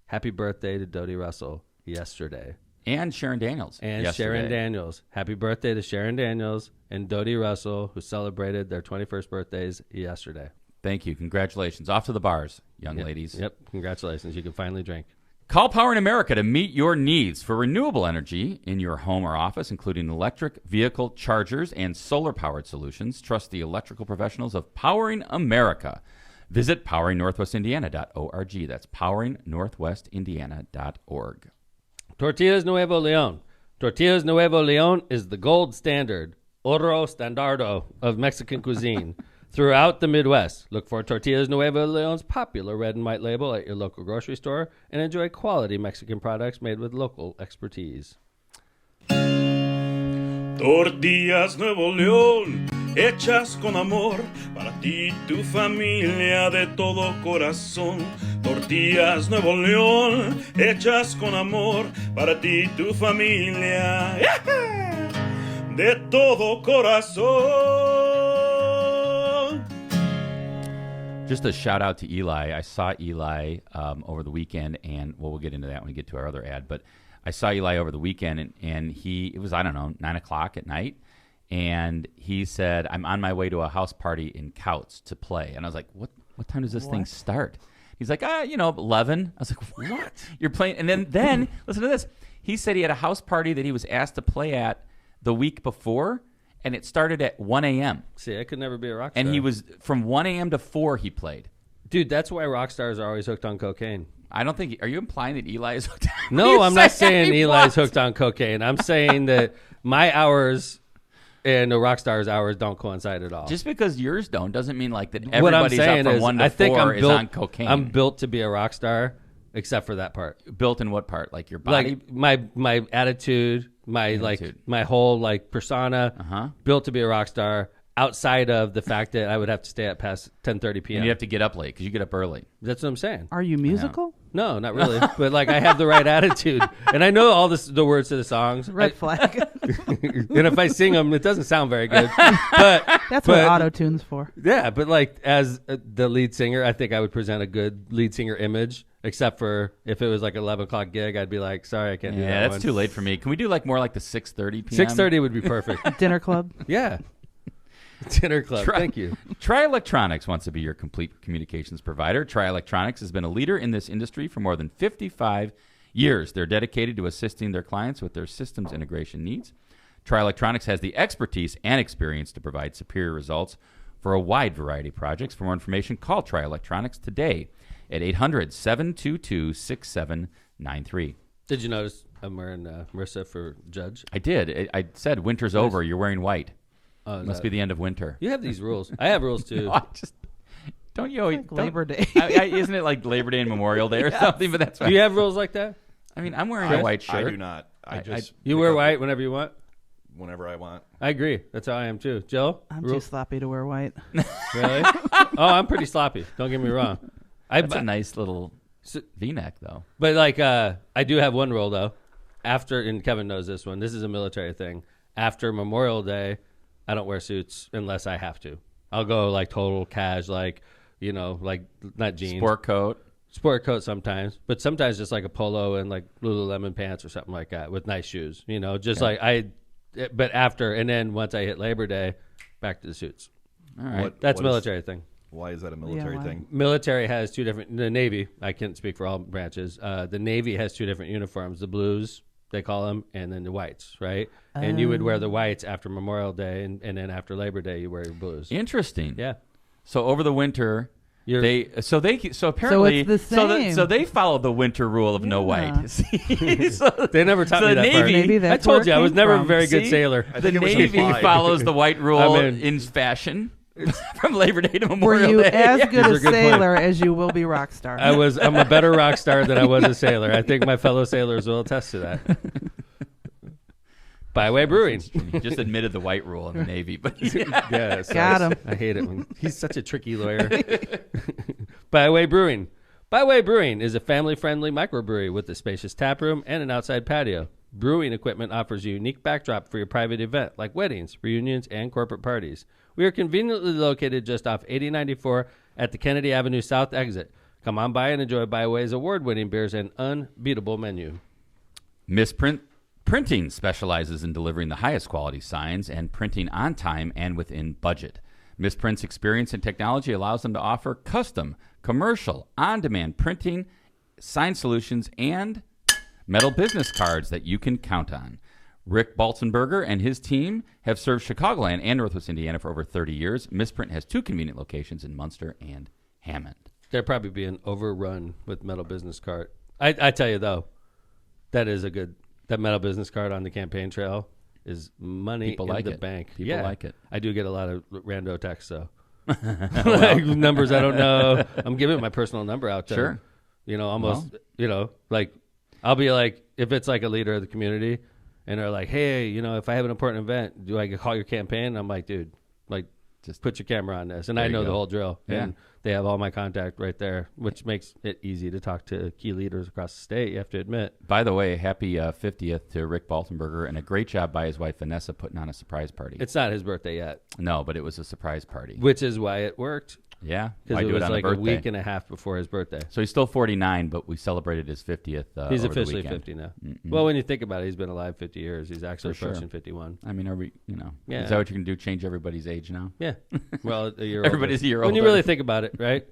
Speaker 1: Happy birthday to Dodie Russell yesterday.
Speaker 2: And Sharon Daniels.
Speaker 1: Happy birthday to Sharon Daniels and Dodie Russell, who celebrated their 21st birthdays yesterday.
Speaker 2: Thank you. Congratulations. Off to the bars, young ladies.
Speaker 1: Yep. Congratulations. You can finally drink.
Speaker 2: Call Power in America to meet your needs for renewable energy in your home or office, including electric vehicle chargers and solar-powered solutions. Trust the electrical professionals of Powering America. Visit poweringnorthwestindiana.org. That's poweringnorthwestindiana.org.
Speaker 1: Tortillas Nuevo Leon. Tortillas Nuevo Leon is the gold standard, oro standardo of Mexican cuisine. Throughout the Midwest, look for Tortillas Nuevo Leon's popular red and white label at your local grocery store and enjoy quality Mexican products made with local expertise.
Speaker 5: Tortillas Nuevo León, hechas con amor, para ti y tu familia de todo corazón. Tortillas Nuevo León, hechas con amor, para ti y tu familia, de todo corazón.
Speaker 2: Just a shout out to Eli. I saw Eli over the weekend, and we'll get into that when we get to our other ad. But I saw Eli over the weekend, and it was, I don't know, 9 o'clock at night. And he said, I'm on my way to a house party in Couts to play. And I was like, what time does this thing start? He's like, 11. I was like, what? You're playing? And then listen to this. He said he had a house party that he was asked to play at the week before, and it started at 1 a.m.
Speaker 1: See, I could never be a rock star.
Speaker 2: And he was, from 1 a.m. to 4 he played.
Speaker 1: Dude, that's why rock stars are always hooked on cocaine.
Speaker 2: I don't think, are you implying that Eli is hooked on?
Speaker 1: No, I'm not saying Eli's hooked on cocaine. I'm saying that my hours and the rock star's hours don't coincide at all.
Speaker 2: Just because yours don't doesn't mean like that
Speaker 1: what I'm
Speaker 2: everybody's
Speaker 1: saying
Speaker 2: up from
Speaker 1: is,
Speaker 2: 1 to
Speaker 1: I think
Speaker 2: 4 is on cocaine.
Speaker 1: I'm built to be a rock star, except for that part.
Speaker 2: Built in what part? Like your body?
Speaker 1: Like my attitude, my whole like persona, built to be a rock star. Outside of the fact that I would have to stay up past 10:30 p.m.
Speaker 2: And you have to get up late because you get up early.
Speaker 1: That's what I'm saying.
Speaker 3: Are you musical?
Speaker 1: No, not really. But like I have the right attitude, and I know all the words to the songs.
Speaker 3: Red flag.
Speaker 1: And if I sing them, it doesn't sound very good. But
Speaker 3: That's what auto-tune's for.
Speaker 1: Yeah, but like as the lead singer, I think I would present a good lead singer image. Except for if it was like 11 o'clock gig, I'd be like, sorry, I can't do that.
Speaker 2: Yeah, that's too late for me. Can we do like more like the 6:30 p.m.?
Speaker 1: 6:30 would be perfect.
Speaker 3: Dinner club.
Speaker 1: Yeah. Dinner club. Thank you.
Speaker 2: Tri Electronics wants to be your complete communications provider. Tri Electronics has been a leader in this industry for more than 55 years. They're dedicated to assisting their clients with their systems integration needs. Tri Electronics has the expertise and experience to provide superior results for a wide variety of projects. For more information, call Tri Electronics today at 800-722-6793.
Speaker 1: Did you notice I'm wearing Marissa for Judge?
Speaker 2: I did. I said winter's over. You're wearing white. Must be the end of winter.
Speaker 1: You have these rules. I have rules too.
Speaker 2: No, don't you always
Speaker 3: like Labor Day?
Speaker 2: Isn't it like Labor Day and Memorial Day or something? But that's
Speaker 1: Do you have rules like that?
Speaker 2: I mean, I'm wearing a white shirt.
Speaker 5: I do not.
Speaker 1: You wear white whenever you want?
Speaker 5: Whenever I want.
Speaker 1: I agree. That's how I am too. Jill?
Speaker 3: I'm too sloppy to wear white.
Speaker 1: Really? Oh, I'm pretty sloppy. Don't get me wrong.
Speaker 2: That's a nice little V-neck though.
Speaker 1: But like, I do have one rule though. After, and Kevin knows this one, this is a military thing. After Memorial Day, I don't wear suits unless I have to. I'll go like total cash, like, like not jeans.
Speaker 2: Sport coat
Speaker 1: sometimes, but sometimes just like a polo and like Lululemon pants or something like that with nice shoes, but after, and then once I hit Labor Day, back to the suits.
Speaker 2: All right.
Speaker 1: That's a military thing.
Speaker 5: Why is that a military thing?
Speaker 1: Military has two different, the Navy, I can't speak for all branches. The Navy has two different uniforms, the blues, they call them, and then the whites, right? And you would wear the whites after Memorial Day, and then after Labor Day, you wear your blues.
Speaker 2: Interesting.
Speaker 1: Yeah.
Speaker 2: So over the winter, apparently
Speaker 3: So it's the same.
Speaker 2: So they follow the winter rule of no white.
Speaker 1: They never taught me that
Speaker 2: Navy,
Speaker 1: part.
Speaker 3: Maybe
Speaker 1: I
Speaker 3: that's
Speaker 1: told
Speaker 3: where
Speaker 1: you
Speaker 3: it
Speaker 1: I was
Speaker 3: came
Speaker 1: never
Speaker 3: from.
Speaker 1: a very good sailor.
Speaker 2: The Navy follows the white rule in fashion from Labor Day to
Speaker 3: Were
Speaker 2: Memorial
Speaker 3: you
Speaker 2: Day.
Speaker 3: as good a
Speaker 1: These are good
Speaker 3: sailor as you will be rock star?
Speaker 1: I'm a better rock star than I was a sailor. I think my fellow sailors will attest to that. Byway Brewing.
Speaker 2: He just admitted the white rule in the Navy, but
Speaker 1: Yeah,
Speaker 3: Got him.
Speaker 1: I hate it when he's such a tricky lawyer. Byway Brewing. Byway Brewing is a family-friendly microbrewery with a spacious tap room and an outside patio. Brewing equipment offers a unique backdrop for your private event, like weddings, reunions, and corporate parties. We are conveniently located just off 8094 at the Kennedy Avenue South exit. Come on by and enjoy Byway's award-winning beers and unbeatable menu.
Speaker 2: Misprint Printing specializes in delivering the highest quality signs and printing on time and within budget. Misprint's experience in technology allows them to offer custom, commercial, on-demand printing, sign solutions, and metal business cards that you can count on. Rick Balzenberger and his team have served Chicagoland and Northwest Indiana for over 30 years. Misprint has 2 convenient locations in Munster and Hammond.
Speaker 1: They're probably being overrun with metal business card. I tell you, though, that metal business card on the campaign trail is money
Speaker 2: People
Speaker 1: in
Speaker 2: like
Speaker 1: the
Speaker 2: it.
Speaker 1: bank.
Speaker 2: People like it.
Speaker 1: I do get a lot of rando texts, though. Like numbers I don't know. I'm giving my personal number out to them. Almost, like I'll be like, if it's like a leader of the community and they're like, hey, if I have an important event, do I call your campaign? And I'm like, dude, like, just put your camera on this. And I know the whole drill.
Speaker 2: Yeah.
Speaker 1: And they have all my contact right there, which makes it easy to talk to key leaders across the state, you have to admit.
Speaker 2: By the way, happy 50th to Rick Balzenberger, and a great job by his wife, Vanessa, putting on a surprise party.
Speaker 1: It's not his birthday yet.
Speaker 2: No, but it was a surprise party.
Speaker 1: Which is why it worked.
Speaker 2: Yeah.
Speaker 1: Because it was
Speaker 2: on
Speaker 1: like
Speaker 2: a
Speaker 1: a
Speaker 2: birthday?
Speaker 1: week and a half before his birthday.
Speaker 2: So he's still 49, but we celebrated his 50th
Speaker 1: He's
Speaker 2: over the
Speaker 1: officially
Speaker 2: weekend.
Speaker 1: 50 now.
Speaker 2: Mm-mm.
Speaker 1: Well, when you think about it, he's been alive 50 years. He's actually
Speaker 2: For sure.
Speaker 1: approaching 51.
Speaker 2: I mean, are we,
Speaker 1: Yeah.
Speaker 2: is that what you can do, change everybody's age now?
Speaker 1: Yeah. Well, a year
Speaker 2: Everybody's
Speaker 1: older.
Speaker 2: a year
Speaker 1: When you
Speaker 2: older.
Speaker 1: really think about it, right?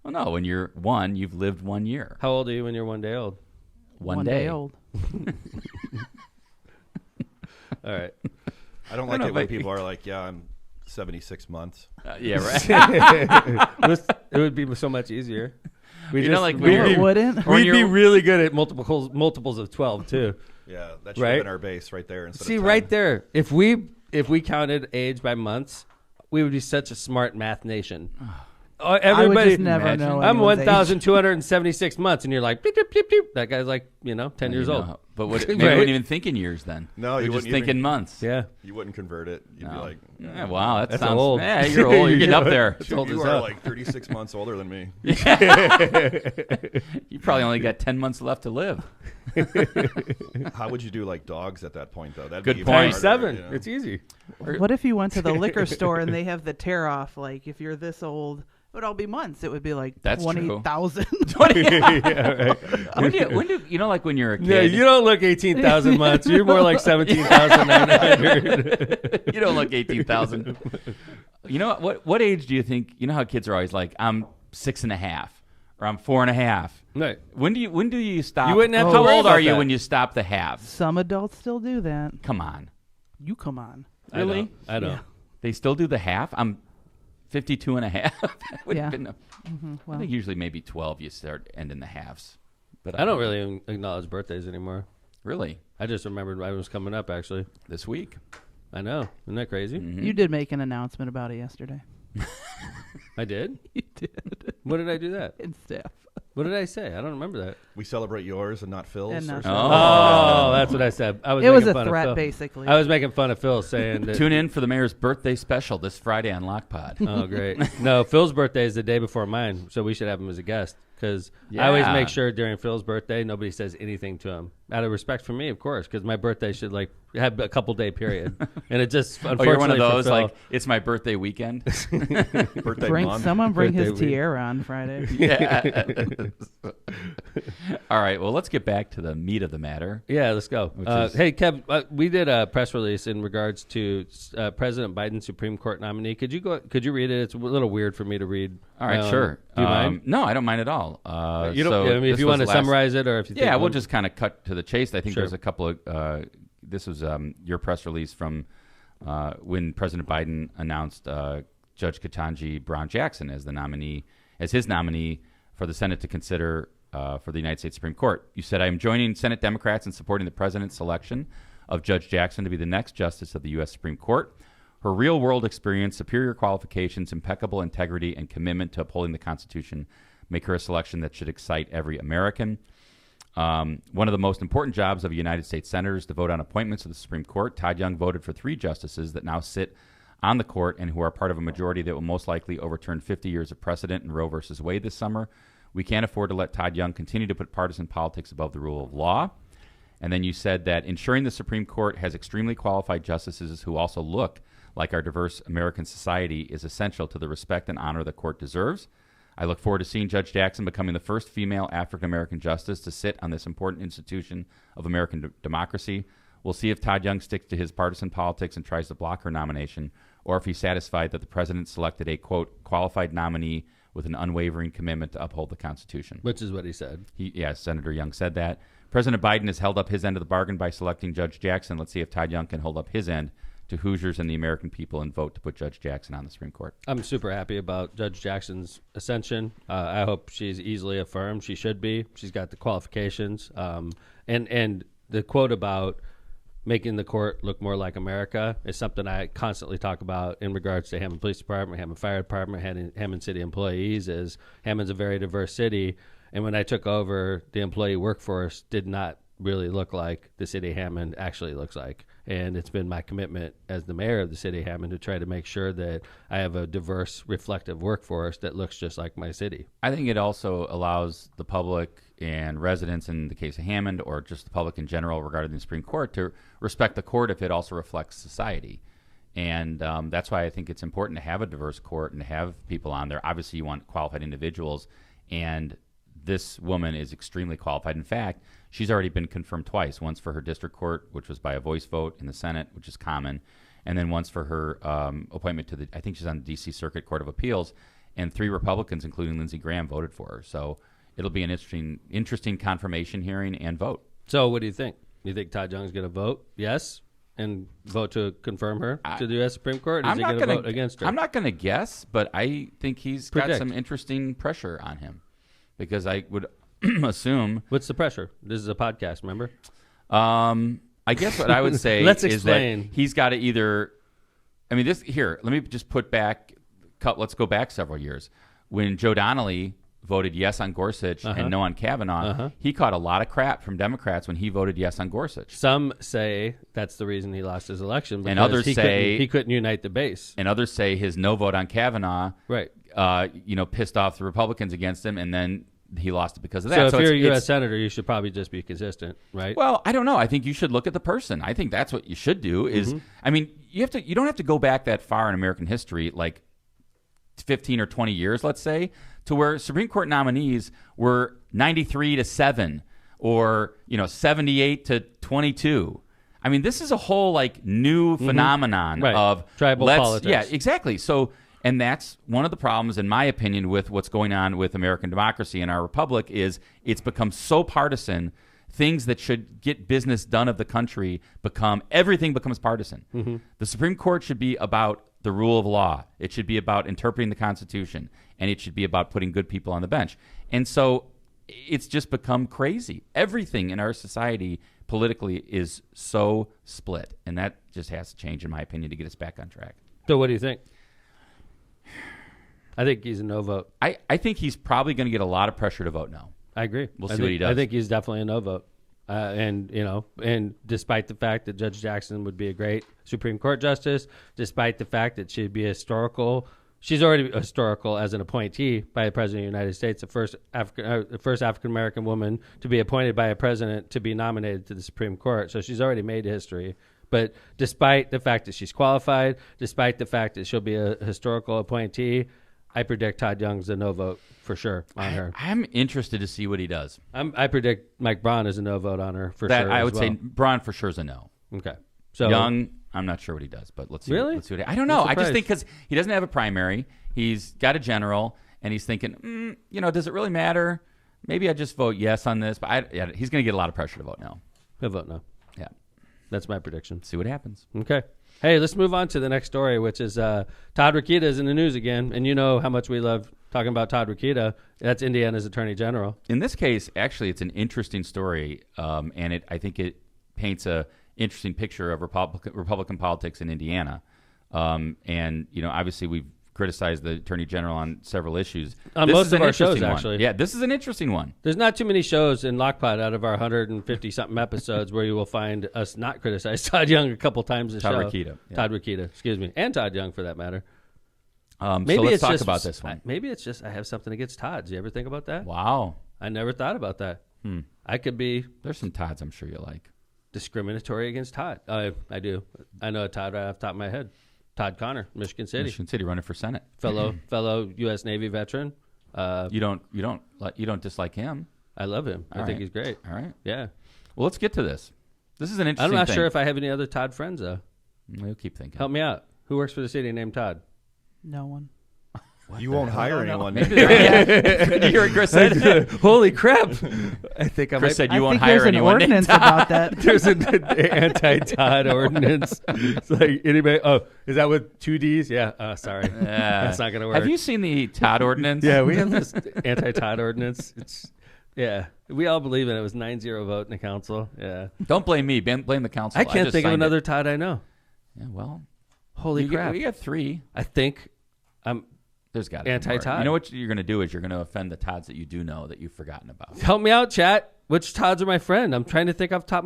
Speaker 2: Well, no, when you're 1, you've lived 1 year.
Speaker 1: How old are you when you're 1 day old?
Speaker 2: One day
Speaker 3: old.
Speaker 1: All right.
Speaker 4: I don't like it when people are like, yeah, I'm 76 months.
Speaker 2: Yeah, right.
Speaker 1: It would be so much easier.
Speaker 2: You know, like
Speaker 3: No,
Speaker 2: when
Speaker 3: it
Speaker 2: you're,
Speaker 3: wouldn't.
Speaker 2: Or when
Speaker 1: We'd be
Speaker 2: you're-
Speaker 1: really good at multiples of 12 too.
Speaker 4: Yeah, that should
Speaker 1: Right?
Speaker 4: have been our base right there. Instead
Speaker 1: See,
Speaker 4: of 10.
Speaker 1: right there, if we counted age by months, we would be such a smart math nation.
Speaker 3: I would just never
Speaker 2: imagine.
Speaker 3: know.
Speaker 1: I'm
Speaker 3: anyone's age.
Speaker 1: 1,276 months, and you're like, beep, beep, beep, beep. That guy's like, 10 years old.
Speaker 2: But maybe you
Speaker 1: Right?
Speaker 2: wouldn't even think in years then.
Speaker 4: No,
Speaker 2: You're
Speaker 4: you
Speaker 2: just
Speaker 4: wouldn't even-
Speaker 2: thinking months.
Speaker 1: Yeah.
Speaker 4: You wouldn't convert it. You'd be
Speaker 2: No.
Speaker 4: like,
Speaker 2: Yeah, wow, that
Speaker 1: That's
Speaker 2: sounds
Speaker 1: old.
Speaker 2: Yeah, you're old. You're getting up there.
Speaker 1: It's old
Speaker 4: you
Speaker 1: as
Speaker 4: are
Speaker 1: hell.
Speaker 4: like 36 months older than me.
Speaker 2: You probably only got 10 months left to live.
Speaker 4: How would you do like dogs at that point, though? That'd
Speaker 2: Good
Speaker 4: be even
Speaker 2: point.
Speaker 4: harder,
Speaker 1: 7.
Speaker 4: you know?
Speaker 1: It's easy.
Speaker 3: What if you went to the liquor store and they have the tear off? Like, if you're this old, it would all be months. It would be like
Speaker 2: That's true.
Speaker 3: 20,000.
Speaker 1: Yeah, right.
Speaker 2: when do you know, like when you're a kid?
Speaker 1: Yeah, you don't look 18,000 months. You're more like 17,900.
Speaker 2: You don't look 18,000. You know what age do you think? You know how kids are always like, I'm 6.5 or I'm 4.5.
Speaker 1: Right.
Speaker 2: When do you stop?
Speaker 1: You wouldn't have to
Speaker 2: How
Speaker 1: worry
Speaker 2: old
Speaker 1: about
Speaker 2: are you
Speaker 1: that.
Speaker 2: when you stop the halves?
Speaker 3: Some adults still do that.
Speaker 2: Come on,
Speaker 3: You come on.
Speaker 2: really?
Speaker 1: I know.
Speaker 3: Yeah.
Speaker 2: They still do the half? I'm 52.5.
Speaker 3: Yeah.
Speaker 2: I
Speaker 3: Well,
Speaker 2: think usually maybe 12 you start ending the halves. But
Speaker 1: I don't really acknowledge birthdays anymore.
Speaker 2: Really
Speaker 1: I just remembered I was coming up, actually.
Speaker 2: this week.
Speaker 1: I know. Isn't that crazy?
Speaker 2: Mhm.
Speaker 3: you did make an announcement about it yesterday.
Speaker 1: I did?
Speaker 3: You did.
Speaker 1: What did I do that?
Speaker 3: In staff.
Speaker 1: What did I say? I don't remember that.
Speaker 4: We celebrate yours and not Phil's.
Speaker 3: And
Speaker 4: or
Speaker 3: not
Speaker 4: something.
Speaker 1: Oh, that's what I said. I was
Speaker 3: It was
Speaker 1: making
Speaker 3: a
Speaker 1: fun of
Speaker 3: threat,
Speaker 1: Phil.
Speaker 3: basically.
Speaker 1: I was making fun of Phil saying that.
Speaker 2: Tune in for the mayor's birthday special this Friday on LOCPOD.
Speaker 1: Oh, great. No, Phil's birthday is the day before mine, so we should have him as a guest. Because I always
Speaker 2: Yeah.
Speaker 1: make sure during Phil's birthday, nobody says anything to him. Out of respect for me, of course, because my birthday should have a couple day period. And it just,
Speaker 2: Oh,
Speaker 1: unfortunately
Speaker 2: you're one of
Speaker 1: for
Speaker 2: those,
Speaker 1: Phil,
Speaker 2: like, it's my birthday weekend?
Speaker 4: Birthday month.
Speaker 3: Someone bring his
Speaker 1: Birthday week.
Speaker 3: tiara on Friday.
Speaker 2: Yeah. All right, well, let's get back to the meat of the matter.
Speaker 1: Yeah, let's go.
Speaker 2: Is-
Speaker 1: Hey, Kev, we did a press release in regards to President Biden's Supreme Court nominee. Could you read it? It's a little weird for me to read.
Speaker 2: All right, sure.
Speaker 1: Do you mind?
Speaker 2: No, I don't mind at all.
Speaker 1: You don't.
Speaker 2: so
Speaker 1: I mean, if
Speaker 2: this
Speaker 1: you
Speaker 2: was
Speaker 1: want to
Speaker 2: last-
Speaker 1: summarize it, or if you think
Speaker 2: Yeah, we'll just kind of cut to the chase. I think
Speaker 1: Sure.
Speaker 2: there's a couple of. This was your press release from when President Biden announced Judge Ketanji Brown Jackson as his nominee for the Senate to consider for the United States Supreme Court. You said, "I am joining Senate Democrats in supporting the president's selection of Judge Jackson to be the next justice of the U.S. Supreme Court. Her real-world experience, superior qualifications, impeccable integrity, and commitment to upholding the Constitution make her a selection that should excite every American." One of the most important jobs of a United States senator is to vote on appointments to the Supreme Court. Todd Young voted for 3 justices that now sit on the court and who are part of a majority that will most likely overturn 50 years of precedent in Roe versus Wade this summer. We can't afford to let Todd Young continue to put partisan politics above the rule of law. And then you said that ensuring the Supreme Court has extremely qualified justices who also look like our diverse American society is essential to the respect and honor the court deserves. I look forward to seeing Judge Jackson becoming the first female African-American justice to sit on this important institution of American democracy. We'll see if Todd Young sticks to his partisan politics and tries to block her nomination, or if he's satisfied that the president selected a, quote, qualified nominee with an unwavering commitment to uphold the Constitution.
Speaker 1: Which is what he said.
Speaker 2: Senator Young said that. President Biden has held up his end of the bargain by selecting Judge Jackson. Let's see if Todd Young can hold up his end to Hoosiers and the American people and vote to put Judge Jackson on the Supreme Court.
Speaker 1: I'm super happy about Judge Jackson's ascension. I hope she's easily affirmed. She should be. She's got the qualifications. And the quote about making the court look more like America is something I constantly talk about in regards to Hammond Police Department, Hammond Fire Department, Hammond City employees. Is Hammond's a very diverse city, and when I took over, the employee workforce did not really look like the city of Hammond actually looks like. And it's been my commitment as the mayor of the city of Hammond to try to make sure that I have a diverse, reflective workforce that looks just like my city.
Speaker 2: I think it also allows the public and residents, in the case of Hammond, or just the public in general regarding the Supreme Court, to respect the court if it also reflects society. And that's why I think it's important to have a diverse court and to have people on there. Obviously, you want qualified individuals, and this woman is extremely qualified. In fact, she's already been confirmed twice, once for her district court, which was by a voice vote in the Senate, which is common, and then once for her appointment to I think she's on the D.C. Circuit Court of Appeals, and 3 Republicans, including Lindsey Graham, voted for her. So it'll be an interesting confirmation hearing and vote.
Speaker 1: So what do you think? Do you think Todd Young's going to vote yes and vote to confirm her to the U.S. Supreme Court? Or is he going to vote against her?
Speaker 2: I'm not going to guess, but I think he's got some interesting pressure on him. Because I would assume...
Speaker 1: What's the pressure? This is a podcast, remember?
Speaker 2: I guess what I would say
Speaker 1: Let's
Speaker 2: is
Speaker 1: explain.
Speaker 2: that he's got to either... I mean, let me just let's go back several years. When Joe Donnelly voted yes on Gorsuch and no on Kavanaugh, he caught a lot of crap from Democrats when he voted yes on Gorsuch.
Speaker 1: Some say that's the reason he lost his election.
Speaker 2: And others say...
Speaker 1: He couldn't unite the base.
Speaker 2: And others say his no vote on Kavanaugh...
Speaker 1: Right.
Speaker 2: Pissed off the Republicans against him, and then he lost it because of that.
Speaker 1: So if you're a U.S. senator, you should probably just be consistent, right?
Speaker 2: Well, I don't know. I think you should look at the person. I think that's what you should do. Is I mean, you don't have to go back that far in American history, like 15 or 20 years, let's say, to where Supreme Court nominees were 93-7 or 78-22. I mean, this is a whole new phenomenon of
Speaker 1: tribal politics.
Speaker 2: Yeah, exactly. So. And that's one of the problems, in my opinion, with what's going on with American democracy and our republic is it's become so partisan. Things that should get business done of the country everything becomes partisan. The Supreme Court should be about the rule of law. It should be about interpreting the Constitution, and it should be about putting good people on the bench. And so it's just become crazy. Everything in our society politically is so split, and that just has to change, in my opinion, to get us back on track.
Speaker 1: So what do you think? I think he's a no vote.
Speaker 2: I think he's probably going to get a lot of pressure to vote no.
Speaker 1: I agree.
Speaker 2: We'll see what he does.
Speaker 1: I think he's definitely a no vote. And despite the fact that Judge Jackson would be a great Supreme Court justice, despite the fact that she'd be historical, she's already historical as an appointee by the President of the United States, the first African-American woman to be appointed by a president to be nominated to the Supreme Court. So she's already made history. But despite the fact that she's qualified, despite the fact that she'll be a historical appointee, I predict Todd Young's a no vote for sure on her.
Speaker 2: I'm interested to see what he does.
Speaker 1: I predict Mike Braun is a no vote on her for sure.
Speaker 2: I would say Braun for sure is a no.
Speaker 1: Okay. So
Speaker 2: Young, I'm not sure what he does, but let's see.
Speaker 1: Really?
Speaker 2: Let's see what I don't know. I just think because he doesn't have a primary, he's got a general, and he's thinking, does it really matter? Maybe I just vote yes on this, but he's going to get a lot of pressure to vote no.
Speaker 1: He'll vote no.
Speaker 2: Yeah,
Speaker 1: that's my prediction.
Speaker 2: See what happens.
Speaker 1: Okay. Hey, let's move on to the next story, which is Todd Rokita is in the news again. And you know how much we love talking about Todd Rokita. That's Indiana's Attorney General.
Speaker 2: In this case, actually, it's an interesting story, and I think it paints a interesting picture of Republican politics in Indiana. And, obviously we've criticized the Attorney General on several issues.
Speaker 1: On most of our shows, actually.
Speaker 2: Yeah, this is an interesting one.
Speaker 1: There's not too many shows in LOCPOD out of our 150-something episodes where you will find us not criticize Todd Young a couple times a show.
Speaker 2: Rokita. Yeah.
Speaker 1: Todd Rokita, excuse me. And Todd Young, for that matter.
Speaker 2: Maybe so let's talk about this one.
Speaker 1: Maybe it's just I have something against Todd. Do you ever think about that?
Speaker 2: Wow.
Speaker 1: I never thought about that. I could be...
Speaker 2: There's some Todds I'm sure you like.
Speaker 1: Discriminatory against Todd. I do. I know a Todd right off the top of my head. Todd Connor, Michigan City
Speaker 2: running for Senate.
Speaker 1: Fellow U.S. Navy veteran.
Speaker 2: You don't dislike him.
Speaker 1: I love him. I think he's great.
Speaker 2: All right.
Speaker 1: Yeah.
Speaker 2: Well, let's get to this. This is an interesting
Speaker 1: I'm not
Speaker 2: thing.
Speaker 1: sure if I have any other Todd friends though.
Speaker 2: We'll keep thinking.
Speaker 1: Help me out. Who works for the city named Todd?
Speaker 3: No one.
Speaker 4: You won't hire anyone.
Speaker 2: Did you hear what Chris said?
Speaker 1: Holy crap! I think I
Speaker 2: Chris
Speaker 1: might.
Speaker 2: said
Speaker 3: I
Speaker 2: you won't
Speaker 3: think
Speaker 2: hire
Speaker 3: there's an
Speaker 2: anyone.
Speaker 3: ordinance about that.
Speaker 1: There's an anti-Todd ordinance. It's like anybody. Oh, is that with 2 D's? Yeah. Sorry, that's not gonna work.
Speaker 2: Have you seen the Todd ordinance?
Speaker 1: Yeah, we have this anti-Todd ordinance. We all believe in it. It was 9-0 vote in the council. Yeah.
Speaker 2: Don't blame me. Blame the council.
Speaker 1: I can't
Speaker 2: just
Speaker 1: think of
Speaker 2: signed
Speaker 1: another
Speaker 2: it.
Speaker 1: Todd I know.
Speaker 2: Yeah, well,
Speaker 1: Holy crap!
Speaker 2: We got 3.
Speaker 1: I think I'm.
Speaker 2: There's got to be
Speaker 1: Anti-Todd.
Speaker 2: more. You know what you're going to do is you're going to offend the Todds that you do know that you've forgotten about.
Speaker 1: Help me out, chat. Which Todds are my friend? I'm trying to think off the top of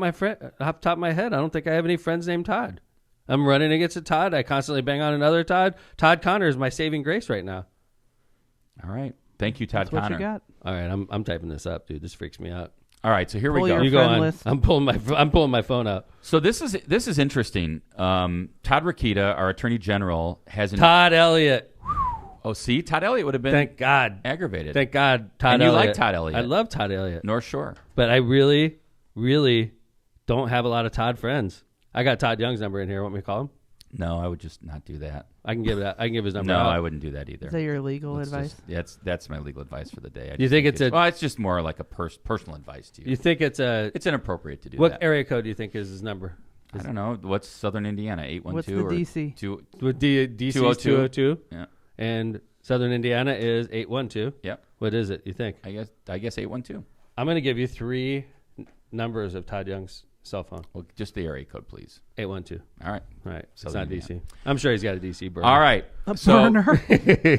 Speaker 1: my head. I don't think I have any friends named Todd. I'm running against a Todd. I constantly bang on another Todd. Todd Connor is my saving grace right now.
Speaker 2: All right. Thank you, Todd
Speaker 3: That's what
Speaker 2: Connor.
Speaker 3: you got.
Speaker 1: All right, I'm typing this up, dude. This freaks me out.
Speaker 2: All right, so here
Speaker 3: Pull
Speaker 2: we go.
Speaker 3: your
Speaker 1: You go
Speaker 3: friend
Speaker 1: on.
Speaker 3: list.
Speaker 1: I'm pulling my phone out.
Speaker 2: So this is interesting. Todd Rokita, our Attorney General, has
Speaker 1: Todd Elliott.
Speaker 2: Oh, see, Todd Elliott would have been
Speaker 1: Thank God.
Speaker 2: aggravated.
Speaker 1: Thank God. Todd
Speaker 2: And you
Speaker 1: Elliott.
Speaker 2: like Todd Elliott.
Speaker 1: I love Todd Elliott.
Speaker 2: North Shore.
Speaker 1: But I really, really don't have a lot of Todd friends. I got Todd Young's number in here. Want me to call him?
Speaker 2: No, I would just not do that.
Speaker 1: I can give his number
Speaker 2: No,
Speaker 1: out.
Speaker 2: I wouldn't do that either.
Speaker 3: Is that your legal advice?
Speaker 2: That's my legal advice for the day. I
Speaker 1: You
Speaker 2: just
Speaker 1: think it's
Speaker 2: well, it's just more like a personal advice to you.
Speaker 1: You think it's a...
Speaker 2: It's inappropriate to do
Speaker 1: What
Speaker 2: that.
Speaker 1: area code do you think is his number?
Speaker 2: I don't know. What's Southern Indiana? 812
Speaker 3: What's the
Speaker 2: or
Speaker 3: DC?
Speaker 2: 2?
Speaker 1: With DC is
Speaker 2: 202.
Speaker 1: 202.
Speaker 2: Yeah.
Speaker 1: And Southern Indiana is 812.
Speaker 2: Yep.
Speaker 1: What is it, you think?
Speaker 2: I guess 812.
Speaker 1: I'm going to give you 3 numbers of Todd Young's cell phone.
Speaker 2: Well, just the area code, please.
Speaker 1: 812.
Speaker 2: All right.
Speaker 1: All right. It's
Speaker 2: Southern
Speaker 1: not DC.
Speaker 2: Indiana.
Speaker 1: I'm sure he's got a DC burner.
Speaker 2: All right.
Speaker 3: A
Speaker 2: So,
Speaker 3: burner.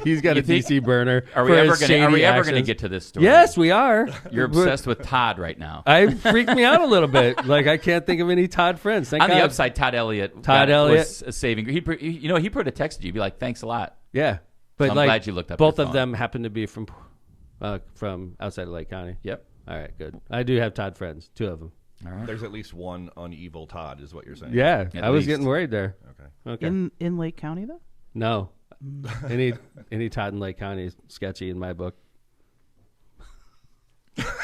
Speaker 1: He's got
Speaker 2: You
Speaker 1: a
Speaker 2: think-
Speaker 1: DC burner.
Speaker 2: Are
Speaker 1: for
Speaker 2: we
Speaker 1: his
Speaker 2: ever going
Speaker 1: shady
Speaker 2: to
Speaker 1: actions.
Speaker 2: get to this story?
Speaker 1: Yes, we are.
Speaker 2: You're obsessed with Todd right now.
Speaker 1: I freaked me out a little bit. Like, I can't think of any Todd friends. Thank
Speaker 2: On
Speaker 1: God.
Speaker 2: the upside, Todd Elliott. Was a saving. He put a text to you. Be like, thanks a lot.
Speaker 1: Yeah. But
Speaker 2: So I'm
Speaker 1: like,
Speaker 2: glad you looked up
Speaker 1: both
Speaker 2: your
Speaker 1: of
Speaker 2: phone.
Speaker 1: them happen to be from outside of Lake County.
Speaker 2: Yep.
Speaker 1: All right, good. I do have Todd friends, 2 of them.
Speaker 2: All right.
Speaker 4: There's at least one unevil Todd, is what you're saying.
Speaker 1: Yeah,
Speaker 2: At
Speaker 1: I was
Speaker 2: least.
Speaker 1: getting worried there.
Speaker 4: Okay.
Speaker 1: Okay.
Speaker 3: In Lake County though?
Speaker 1: No. Any Todd in Lake County is sketchy in my book.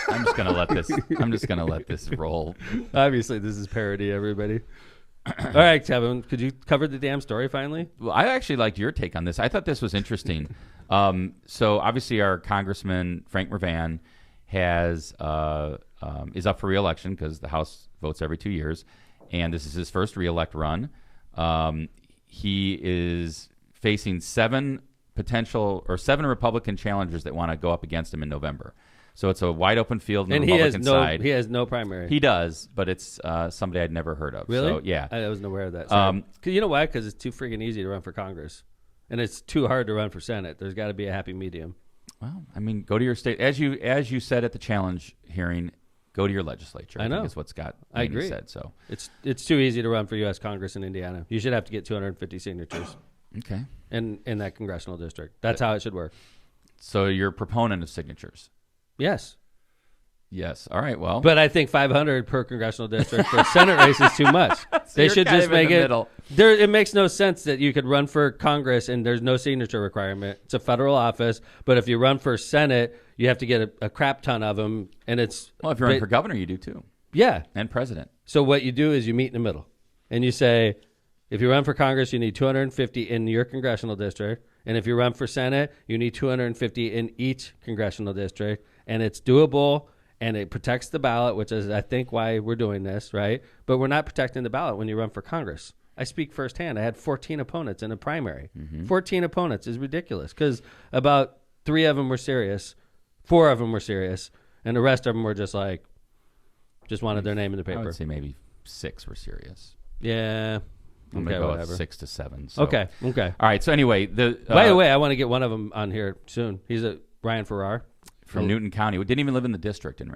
Speaker 2: I'm just gonna let this roll.
Speaker 1: Obviously, this is parody, everybody. All right, Kevin, could you cover the damn story finally?
Speaker 2: Well, I actually liked your take on this. I thought this was interesting. So obviously, our Congressman Frank Mervan is up for re-election because the House votes every 2 years, and this is his first re-elect run. He is facing 7 Republican challengers that want to go up against him in November. So it's a wide open field on the Republican side.
Speaker 1: He has no primary.
Speaker 2: He does, but it's somebody I'd never heard of.
Speaker 1: Really?
Speaker 2: So, yeah.
Speaker 1: I wasn't aware of that. So, you know why? Because it's too freaking easy to run for Congress, and it's too hard to run for Senate. There's got to be a happy medium.
Speaker 2: Well, I mean, go to your state as you said at the challenge hearing. Go to your legislature.
Speaker 1: I know.
Speaker 2: think is what Scott
Speaker 1: I
Speaker 2: Laney
Speaker 1: agree.
Speaker 2: said. So
Speaker 1: It's too easy to run for U.S. Congress in Indiana. You should have to get 250 signatures
Speaker 2: okay.
Speaker 1: in that congressional district. That's how it should work.
Speaker 2: So you're a proponent of signatures.
Speaker 1: Yes.
Speaker 2: Yes. All right. Well,
Speaker 1: But I think 500 per congressional district for a Senate race is too much. They
Speaker 2: you're
Speaker 1: should
Speaker 2: kind
Speaker 1: just
Speaker 2: of in
Speaker 1: make
Speaker 2: the
Speaker 1: it.
Speaker 2: middle.
Speaker 1: It makes no sense that you could run for Congress and there's no signature requirement. It's a federal office, but if you run for Senate, you have to get a crap ton of them, and it's
Speaker 2: well, if you're running for governor, you do too,
Speaker 1: yeah.
Speaker 2: and president.
Speaker 1: So what you do is you meet in the middle, and you say, if you run for Congress, you need 250 in your congressional district, and if you run for Senate, you need 250 in each congressional district, and it's doable. And it protects the ballot, which is, I think, why we're doing this, right? But we're not protecting the ballot when you run for Congress. I speak firsthand. I had 14 opponents in a primary. 14 opponents is ridiculous because about 3 of them were serious, 4 of them were serious, and the rest of them were just wanted their name in the
Speaker 2: I
Speaker 1: paper.
Speaker 2: would say maybe 6 were serious.
Speaker 1: Yeah.
Speaker 2: I'm
Speaker 1: Okay,
Speaker 2: gonna go
Speaker 1: whatever.
Speaker 2: with 6 to 7. So.
Speaker 1: Okay.
Speaker 2: All right. So anyway,
Speaker 1: By the way, I want to get one of them on here soon. He's Ryan Farrar.
Speaker 2: from Newton County, we didn't even live in the district and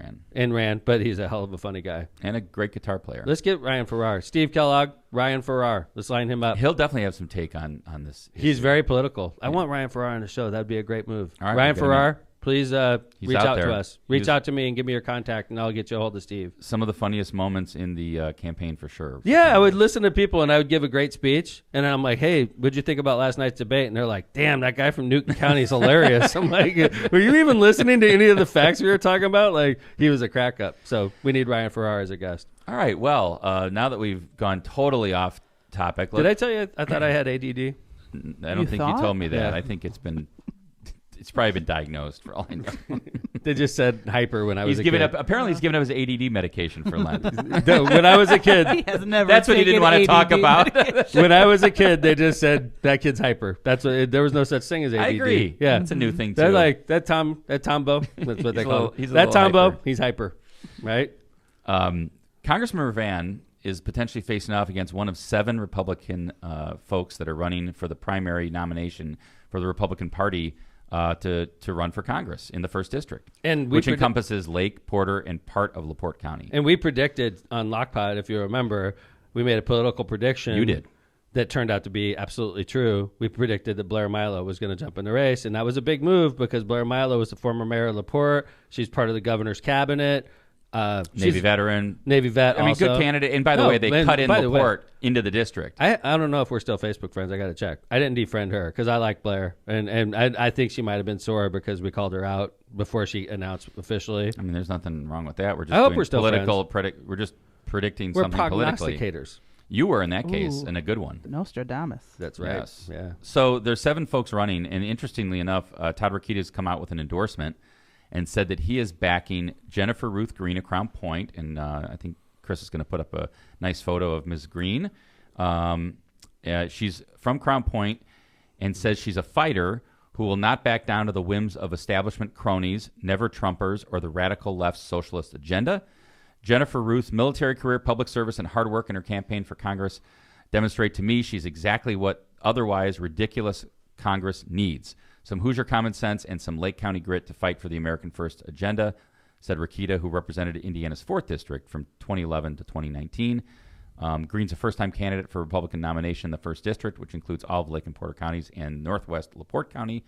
Speaker 2: ran,
Speaker 1: But he's a hell of a funny guy.
Speaker 2: and a great guitar player.
Speaker 1: Let's get Ryan Farrar. Steve Kellogg, Ryan Farrar. Let's line him up.
Speaker 2: He'll definitely have some take on this.
Speaker 1: He's
Speaker 2: issue.
Speaker 1: very political. I want Ryan Farrar on the show. That'd be a great move.
Speaker 2: All right,
Speaker 1: Ryan
Speaker 2: we'll get him
Speaker 1: Farrar, please reach
Speaker 2: out
Speaker 1: out
Speaker 2: there.
Speaker 1: to us. Reach out to me and give me your contact, and I'll get you a hold of Steve.
Speaker 2: Some of the funniest moments in the campaign for sure.
Speaker 1: Yeah, I would listen to people, and I would give a great speech, and I'm like, hey, what'd you think about last night's debate? And they're like, damn, that guy from Newton County is hilarious. I'm like, were you even listening to any of the facts we were talking about? Like, he was a crack up. So we need Ryan Farrar as a guest.
Speaker 2: All right. Well, now that we've gone totally off topic.
Speaker 1: Did I tell you I thought I had ADD?
Speaker 2: I don't
Speaker 3: You
Speaker 2: think
Speaker 3: thought?
Speaker 2: you told me that.
Speaker 1: Yeah.
Speaker 2: I think it's probably been diagnosed for all I know.
Speaker 1: They just said hyper when I was
Speaker 2: He's
Speaker 1: a
Speaker 2: given
Speaker 1: kid.
Speaker 2: up. Apparently, he's given up his ADD medication for Lent.
Speaker 1: When I was a kid,
Speaker 3: He has never
Speaker 2: That's what he didn't
Speaker 3: taken
Speaker 2: want to talk
Speaker 3: ADD
Speaker 2: about.
Speaker 3: medication.
Speaker 1: when I was a kid, they just said that kid's hyper. That's what. There was no such thing as ADD.
Speaker 2: I agree.
Speaker 1: Yeah,
Speaker 2: That's a new thing, too.
Speaker 1: they're like that Tombo. That's what they call it.
Speaker 2: he's a
Speaker 1: That
Speaker 2: little
Speaker 1: Tombo.
Speaker 2: hyper.
Speaker 1: He's hyper, right?
Speaker 2: Congressman Mervan is potentially facing off against one of 7 Republican folks that are running for the primary nomination for the Republican Party to run for Congress in the 1st District,
Speaker 1: And
Speaker 2: which encompasses Lake, Porter, and part of LaPorte County.
Speaker 1: And we predicted on LOCPOD, if you remember, we made a political prediction.
Speaker 2: You did.
Speaker 1: That turned out to be absolutely true. We predicted that Blair Milo was going to jump in the race, and that was a big move because Blair Milo was the former mayor of LaPorte. She's part of the governor's cabinet.
Speaker 2: Navy veteran.
Speaker 1: Navy vet.
Speaker 2: I mean,
Speaker 1: also.
Speaker 2: good candidate. And by the
Speaker 1: No,
Speaker 2: way, they
Speaker 1: and
Speaker 2: cut in
Speaker 1: by the way-
Speaker 2: LaPorte into the district.
Speaker 1: I don't know if we're still Facebook friends. I got to check. I didn't defriend her because I like Blair, and I think she might have been sore because we called her out before she announced officially.
Speaker 2: I mean, there's nothing wrong with that. We're just
Speaker 1: I hope
Speaker 2: doing
Speaker 1: we're still
Speaker 2: political. We're just predicting
Speaker 1: We're
Speaker 2: something politically.
Speaker 1: prognosticators.
Speaker 2: You were in that case,
Speaker 3: Ooh.
Speaker 2: and a good one.
Speaker 3: Nostradamus.
Speaker 1: That's right.
Speaker 2: Yes.
Speaker 1: Yeah.
Speaker 2: So there's 7 folks running, and interestingly enough, Todd Rokita has come out with an endorsement and said that he is backing Jennifer-Ruth Green of Crown Point, and I think Chris is going to put up a nice photo of Ms. Green. She's from Crown Point and says she's a fighter who will not back down to the whims of establishment cronies, never Trumpers, or the radical left's socialist agenda. Jennifer-Ruth's military career, public service, and hard work in her campaign for Congress demonstrate to me she's exactly what otherwise ridiculous Congress needs. Some Hoosier common sense and some Lake County grit to fight for the American First agenda, said Rokita, who represented Indiana's 4th District from 2011 to 2019. Green's a first-time candidate for Republican nomination in the 1st District, which includes all of Lake and Porter counties and northwest LaPorte County.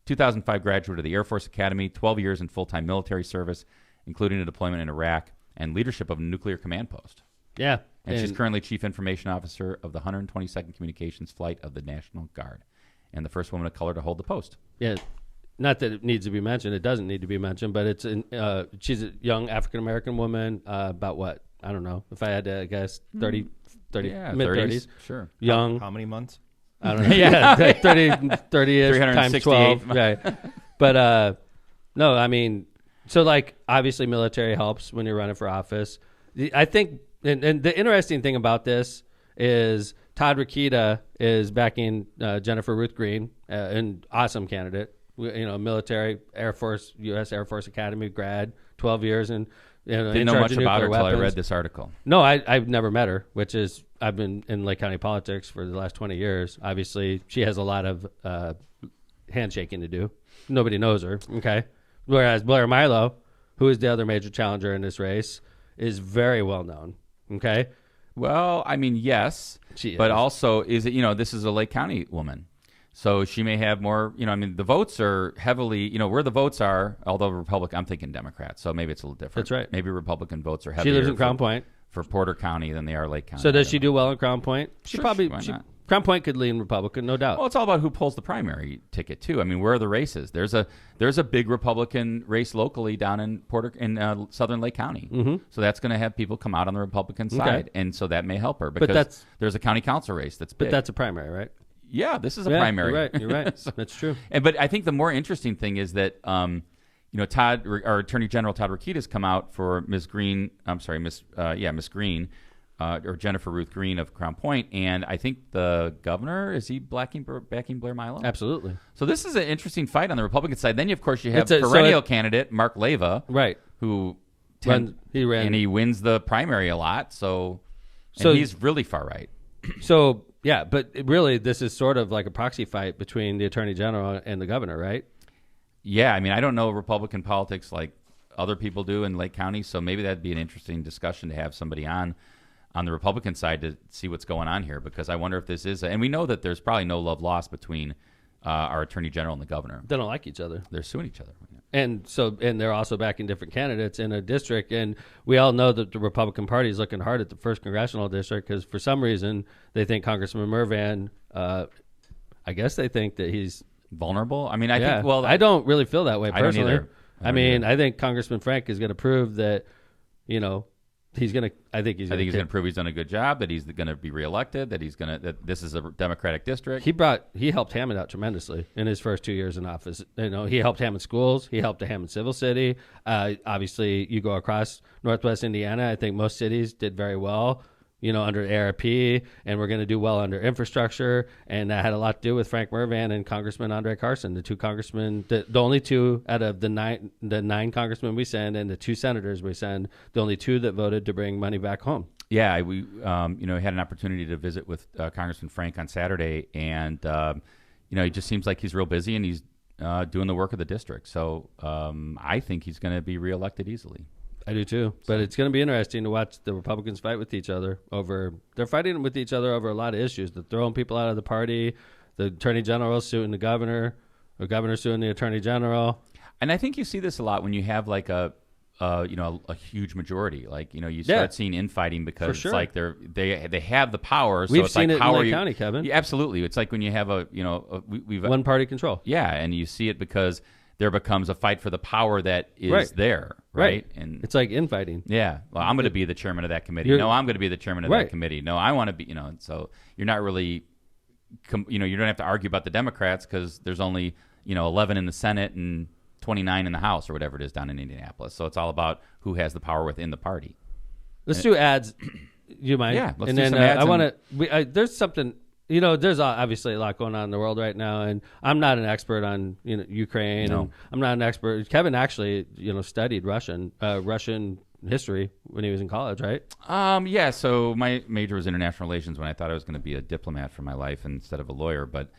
Speaker 2: 2005 graduate of the Air Force Academy, 12 years in full-time military service, including a deployment in Iraq and leadership of a nuclear command post.
Speaker 1: Yeah.
Speaker 2: And she's currently Chief Information Officer of the 122nd Communications Flight of the National Guard, and the first woman of color to hold the post.
Speaker 1: Yeah. Not that it needs to be mentioned. It doesn't need to be mentioned, but she's a young African-American woman, about what? I don't know. If I had to guess, 30
Speaker 2: Yeah,
Speaker 1: mid-30s.
Speaker 2: Sure.
Speaker 1: Young.
Speaker 4: How many months?
Speaker 1: I don't know. Yeah, 30-ish times
Speaker 2: 368.
Speaker 1: 12. Right. But, no, I mean, so, like, obviously military helps when you're running for office. I think, and the interesting thing about this is Todd Rokita is backing Jennifer-Ruth Green, an awesome candidate. You know, military, Air Force, U.S. Air Force Academy grad, 12 years, and
Speaker 2: Didn't know much about her until I read this article.
Speaker 1: No, I've never met her, which is I've been in Lake County politics for the last 20 years. Obviously, she has a lot of handshaking to do. Nobody knows her, okay? Whereas Blair Milo, who is the other major challenger in this race, is very well known, okay?
Speaker 2: Well, I mean, yes,
Speaker 1: She
Speaker 2: but
Speaker 1: is.
Speaker 2: also is it, this is a Lake County woman. So she may have more, I mean, the votes are heavily, where the votes are, although Republican, I'm thinking Democrats, so maybe it's a little different.
Speaker 1: That's right.
Speaker 2: Maybe Republican votes are heavier.
Speaker 1: She lives in Crown Point.
Speaker 2: For Porter County than they are Lake County.
Speaker 1: So does
Speaker 2: I
Speaker 1: she
Speaker 2: don't
Speaker 1: do well in Crown Point? She
Speaker 2: Sure,
Speaker 1: probably,
Speaker 2: why not?
Speaker 1: Crown Point could lean Republican, no doubt.
Speaker 2: Well, it's all about who pulls the primary ticket too. I mean, where are the races? There's a big Republican race locally down in Southern Lake County. Mm-hmm. So that's going to have people come out on the Republican side, and so that may help her because there's a county council race that's big.
Speaker 1: But that's a primary, right?
Speaker 2: Yeah, this is a primary.
Speaker 1: You're right. That's true.
Speaker 2: But I think the more interesting thing is that Todd, or Attorney General Todd Rokita has come out for Ms. Green. I'm sorry, Miss Green. Or Jennifer-Ruth Green of Crown Point, and I think the governor, is he backing Blair Milo?
Speaker 1: Absolutely.
Speaker 2: So this is an interesting fight on the Republican side. Then, of course, you have
Speaker 1: It's a-
Speaker 2: perennial candidate Mark Leyva,
Speaker 1: Right.
Speaker 2: who
Speaker 1: He ran.
Speaker 2: and he wins the primary a lot. So he's really far right.
Speaker 1: So, yeah, but really this is sort of like a proxy fight between the Attorney General and the governor, right?
Speaker 2: Yeah, I mean, I don't know Republican politics like other people do in Lake County, so maybe that'd be an interesting discussion to have somebody on the Republican side to see what's going on here, because I wonder if this is and we know that there's probably no love lost between our Attorney General and the governor.
Speaker 1: They don't like each other.
Speaker 2: They're suing each other.
Speaker 1: And they're also backing different candidates in a district. And we all know that the Republican Party is looking hard at the 1st Congressional District because for some reason they think Congressman Mervan, I guess they think that he's
Speaker 2: Vulnerable? I mean, I think, well,
Speaker 1: I don't really feel that way
Speaker 2: I don't
Speaker 1: personally.
Speaker 2: either.
Speaker 1: I mean, I think Congressman Frank is going to prove that, I think he's going
Speaker 2: to prove he's done a good job, that he's going to be reelected, that this is a Democratic district.
Speaker 1: He helped Hammond out tremendously in his first 2 years in office. He helped Hammond schools. He helped the Hammond Civil City. Obviously, you go across Northwest Indiana. I think most cities did very well, under ARP, and we're going to do well under infrastructure. And that had a lot to do with Frank Mervan and Congressman Andre Carson, the two congressmen, the only two out of the nine congressmen we send and the two senators we send, the only two that voted to bring money back home.
Speaker 2: Yeah, we had an opportunity to visit with Congressman Frank on Saturday, and he just seems like he's real busy, and he's doing the work of the district. So I think he's going to be reelected easily.
Speaker 1: I do too, but it's going to be interesting to watch the Republicans fight with each other they're fighting with each other over a lot of issues. They're throwing people out of the party, the attorney general suing the governor, or governor suing the attorney general.
Speaker 2: And I think you see this a lot when you have like a huge majority. Like, you start seeing infighting because it's like they have the power. So
Speaker 1: We've
Speaker 2: it's
Speaker 1: seen
Speaker 2: like,
Speaker 1: it
Speaker 2: how
Speaker 1: in
Speaker 2: are
Speaker 1: Lake
Speaker 2: you?
Speaker 1: County, Kevin.
Speaker 2: Yeah, absolutely. It's like when you have we've
Speaker 1: one party control.
Speaker 2: Yeah, and you see it because there becomes a fight for the power that is there, right? And
Speaker 1: it's like infighting.
Speaker 2: Yeah. Well, I'm going to be the chairman of that committee. No, I'm going to be the chairman of that committee. No, I want to be, so you're not really, you don't have to argue about the Democrats because there's only, 11 in the Senate and 29 in the House or whatever it is down in Indianapolis. So it's all about who has the power within the party.
Speaker 1: Let's do ads. You mind?
Speaker 2: Yeah. Let's
Speaker 1: do
Speaker 2: some ads.
Speaker 1: I want to, there's something, there's obviously a lot going on in the world right now, and I'm not an expert on Ukraine.
Speaker 2: No.
Speaker 1: And I'm not an expert. Kevin actually studied Russian history when he was in college, right?
Speaker 2: Yeah. So my major was international relations when I thought I was going to be a diplomat for my life instead of a lawyer. But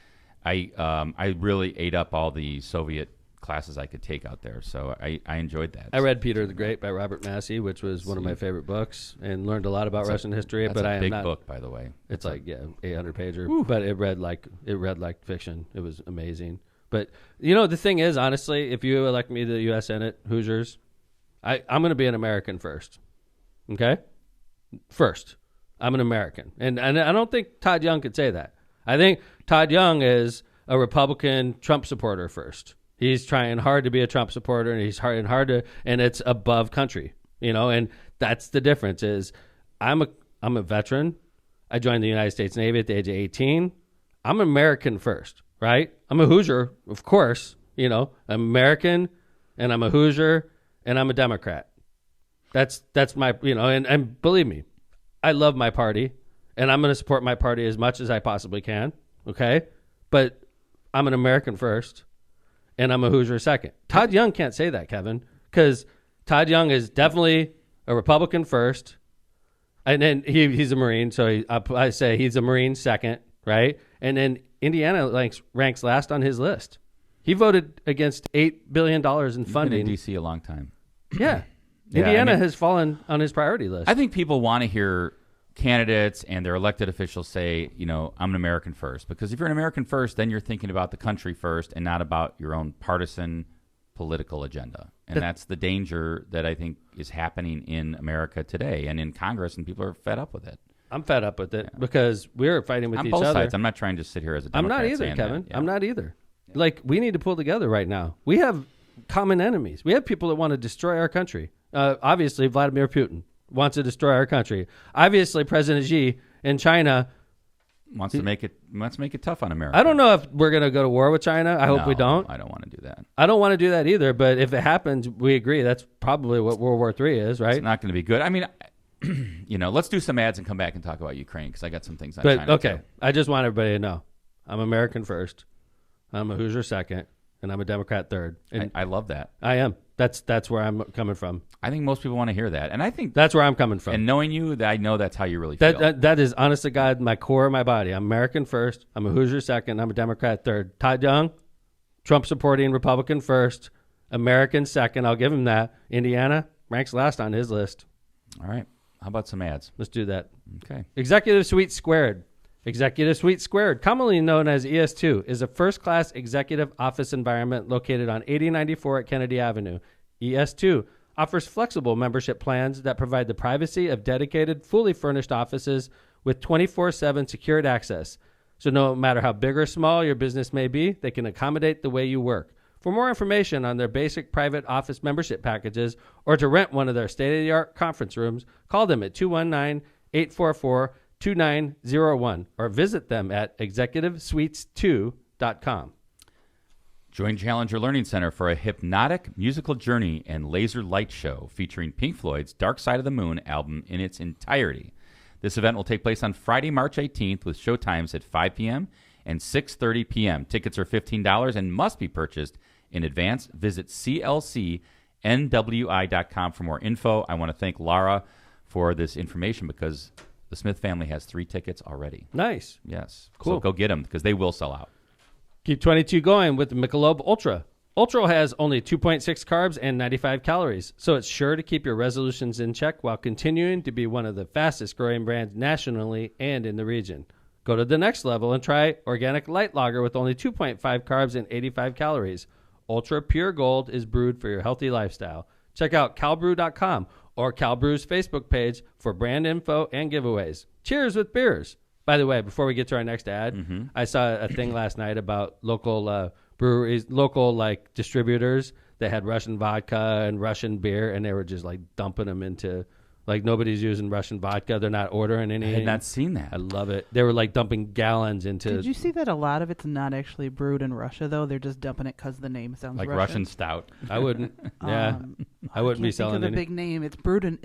Speaker 2: I really ate up all the Soviet classes I could take out there, so I enjoyed that.
Speaker 1: I read Peter the Great by Robert Massey, which was one of my favorite books, and learned a lot about Russian history. But I am
Speaker 2: big
Speaker 1: not,
Speaker 2: book, by the way.
Speaker 1: It's 800 pager, but it read like fiction. It was amazing. But the thing is, honestly, if you elect me to the U.S. Senate, Hoosiers, I'm going to be an American first. Okay, first, I'm an American, and I don't think Todd Young could say that. I think Todd Young is a Republican Trump supporter first. He's trying hard to be a Trump supporter, and he's trying hard to, and it's above country, and that's the difference. Is I'm a veteran. I joined the United States Navy at the age of 18. I'm American first, right? I'm a Hoosier, of course. I'm American, and I'm a Hoosier, and I'm a Democrat. That's my, and believe me, I love my party, and I'm going to support my party as much as I possibly can. Okay, but I'm an American first. And I'm a Hoosier second. Todd Young can't say that, Kevin, because Todd Young is definitely a Republican first, and then he's a Marine, so I say he's a Marine second, right? And then Indiana ranks last on his list. He voted against $8 billion in funding.
Speaker 2: You've been in D.C. a long time.
Speaker 1: Yeah. Indiana has fallen on his priority list.
Speaker 2: I think people want to hear candidates and their elected officials say, I'm an American first. Because if you're an American first, then you're thinking about the country first and not about your own partisan political agenda. And that's the danger that I think is happening in America today and in Congress, and people are fed up with it.
Speaker 1: I'm fed up with it because we're fighting with each
Speaker 2: both
Speaker 1: other.
Speaker 2: Sides. I'm not trying to sit here as a Democrat.
Speaker 1: I'm not either, Kevin. I'm not either. We need to pull together right now. We have common enemies. We have people that want to destroy our country. Obviously, Vladimir Putin wants to destroy our country. Obviously, President Xi in China
Speaker 2: wants to make it tough on America.
Speaker 1: I don't know if we're going to go to war with China. I hope we don't.
Speaker 2: I don't want to do that.
Speaker 1: I don't want to do that either. But if it happens, we agree that's probably what World War III is, right?
Speaker 2: It's not going to be good. I mean, let's do some ads and come back and talk about Ukraine because I got some things on China.
Speaker 1: Okay,
Speaker 2: too.
Speaker 1: I just want everybody to know I'm American first. I'm a Hoosier second, and I'm a Democrat third. And
Speaker 2: I love that.
Speaker 1: I am. That's where I'm coming from.
Speaker 2: I think most people want to hear that, and I think
Speaker 1: that's where I'm coming from.
Speaker 2: And knowing you, I know that's how you really feel.
Speaker 1: That is, honest to God, my core of my body. I'm American first. I'm a Hoosier second. I'm a Democrat third. Todd Young, Trump supporting Republican first. American second. I'll give him that. Indiana ranks last on his list.
Speaker 2: All right. How about some ads?
Speaker 1: Let's do that.
Speaker 2: Okay.
Speaker 1: Executive Suite Squared. Executive Suite Squared, commonly known as ES2, is a first-class executive office environment located on 8094 at Kennedy Avenue. ES2 offers flexible membership plans that provide the privacy of dedicated, fully furnished offices with 24/7 secured access. So no matter how big or small your business may be, they can accommodate the way you work. For more information on their basic private office membership packages or to rent one of their state-of-the-art conference rooms, call them at 219-844-2901 or visit them at executivesuites2.com.
Speaker 2: Join Challenger Learning Center for a hypnotic musical journey and laser light show featuring Pink Floyd's Dark Side of the Moon album in its entirety. This event will take place on Friday, March 18th with show times at 5 p.m. and 6:30 p.m. Tickets are $15 and must be purchased in advance. Visit clcnwi.com for more info. I want to thank Laura for this information because the Smith family has 3 tickets already.
Speaker 1: Nice.
Speaker 2: Yes.
Speaker 1: Cool.
Speaker 2: So go get them because they will sell out.
Speaker 1: Keep 22 going with the Michelob Ultra. Ultra has only 2.6 carbs and 95 calories, so it's sure to keep your resolutions in check while continuing to be one of the fastest growing brands nationally and in the region. Go to the next level and try Organic Light Lager with only 2.5 carbs and 85 calories. Ultra Pure Gold is brewed for your healthy lifestyle. Check out calbrew.com or Calbrew's Facebook page for brand info and giveaways. Cheers with beers. By the way, before we get to our next ad, I saw a thing last night about local breweries, local like distributors that had Russian vodka and Russian beer, and they were just like dumping them into, like nobody's using Russian vodka. They're not ordering any.
Speaker 2: I had not seen that.
Speaker 1: I love it. They were like dumping gallons into.
Speaker 3: Did you see that a lot of it's not actually brewed in Russia, though? They're just dumping it because the name sounds
Speaker 2: Like
Speaker 3: Russian.
Speaker 2: stout.
Speaker 1: I wouldn't. Yeah, I wouldn't be
Speaker 3: can't
Speaker 1: selling
Speaker 3: think of
Speaker 1: any.
Speaker 3: the big name. It's brewed in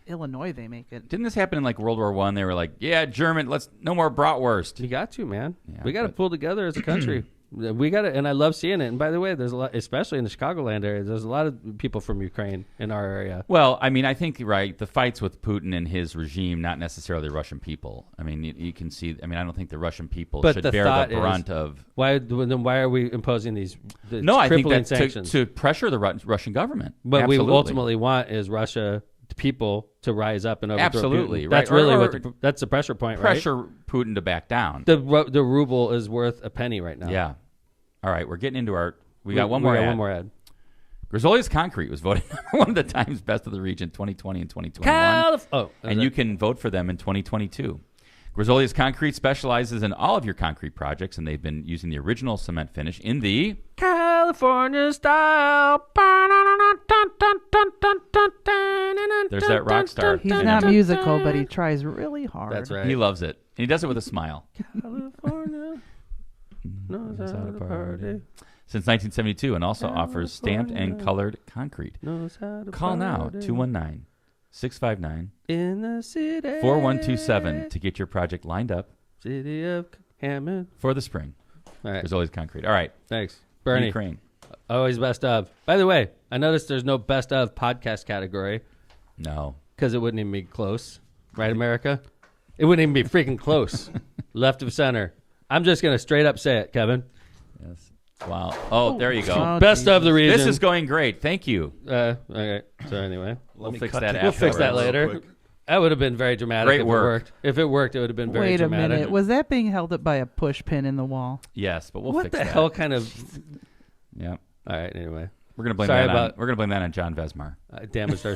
Speaker 3: Illinois. They make it.
Speaker 2: Didn't this happen in like World War I? They were like, yeah, German, no more bratwurst.
Speaker 1: You got to, man.
Speaker 2: Yeah,
Speaker 1: we got to
Speaker 2: but-
Speaker 1: pull together as a country. We got to, and I love seeing it. And by the way, there's a lot, especially in the Chicagoland area, there's a lot of people from Ukraine in our area.
Speaker 2: Well, I mean, I think, right, the fights with Putin and his regime, not necessarily the Russian people. I mean, you can see, I mean, I don't think the Russian people
Speaker 1: But
Speaker 2: should
Speaker 1: the
Speaker 2: bear
Speaker 1: thought
Speaker 2: the brunt of...
Speaker 1: Then why are we imposing these
Speaker 2: No, I think
Speaker 1: crippling
Speaker 2: that
Speaker 1: sanctions?
Speaker 2: to pressure the Russian government.
Speaker 1: What
Speaker 2: Absolutely.
Speaker 1: we ultimately want is Russia people to rise up and overthrow
Speaker 2: Absolutely,
Speaker 1: Putin.
Speaker 2: right.
Speaker 1: That's really
Speaker 2: Or
Speaker 1: that's the pressure point,
Speaker 2: pressure
Speaker 1: right?
Speaker 2: Putin to back down.
Speaker 1: The ruble is worth a penny right now.
Speaker 2: Yeah. All right, we're getting into our... We got one more ad. Grizzolia's Concrete was voted one of the Times Best of the Region 2020 and 2021. And you can vote for them in 2022. Grizzolia's Concrete specializes in all of your concrete projects, and they've been using the original cement finish in the...
Speaker 1: California style.
Speaker 2: There's that rock star.
Speaker 3: He's not musical, but he tries really hard.
Speaker 1: That's right.
Speaker 2: He loves it. And he does it with a smile.
Speaker 1: California knows how to party.
Speaker 2: Since 1972, and also offers stamped and colored concrete.
Speaker 1: Knows how to
Speaker 2: Call now,
Speaker 1: party.
Speaker 2: 219-659-4127
Speaker 1: In the city.
Speaker 2: to get your project lined up
Speaker 1: City of Hammond.
Speaker 2: for the spring.
Speaker 1: All right.
Speaker 2: Grizzolia's Concrete. All right.
Speaker 1: Thanks. Bernie.
Speaker 2: Ukraine.
Speaker 1: Always best of. By the way, I noticed there's no best of podcast category
Speaker 2: No.
Speaker 1: because it wouldn't even be close. Right, America? It wouldn't even be freaking close. Left of center. I'm just going to straight up say it, Kevin.
Speaker 2: Yes. Wow. Oh, there you go.
Speaker 3: Oh,
Speaker 1: Best
Speaker 3: Jesus.
Speaker 1: of the region.
Speaker 2: This is going great. Thank you.
Speaker 1: Okay. So anyway,
Speaker 2: We'll
Speaker 4: me
Speaker 2: fix
Speaker 4: cut
Speaker 2: that
Speaker 4: to the
Speaker 2: after.
Speaker 1: we'll fix that
Speaker 4: real
Speaker 1: later.
Speaker 4: quick.
Speaker 1: That would have been very dramatic
Speaker 2: Great
Speaker 1: if
Speaker 2: work.
Speaker 1: it worked. If it worked, it would have been very
Speaker 3: Wait a
Speaker 1: dramatic.
Speaker 3: minute. Was that being held up by a push pin in the wall?
Speaker 2: Yes, but we'll
Speaker 1: What
Speaker 2: fix
Speaker 1: the
Speaker 2: that.
Speaker 1: hell kind of...
Speaker 2: Yeah.
Speaker 1: All right, anyway.
Speaker 2: We're gonna blame
Speaker 1: Sorry
Speaker 2: that
Speaker 1: about-
Speaker 2: on. We're gonna blame that on John Vesmar.
Speaker 1: I damaged our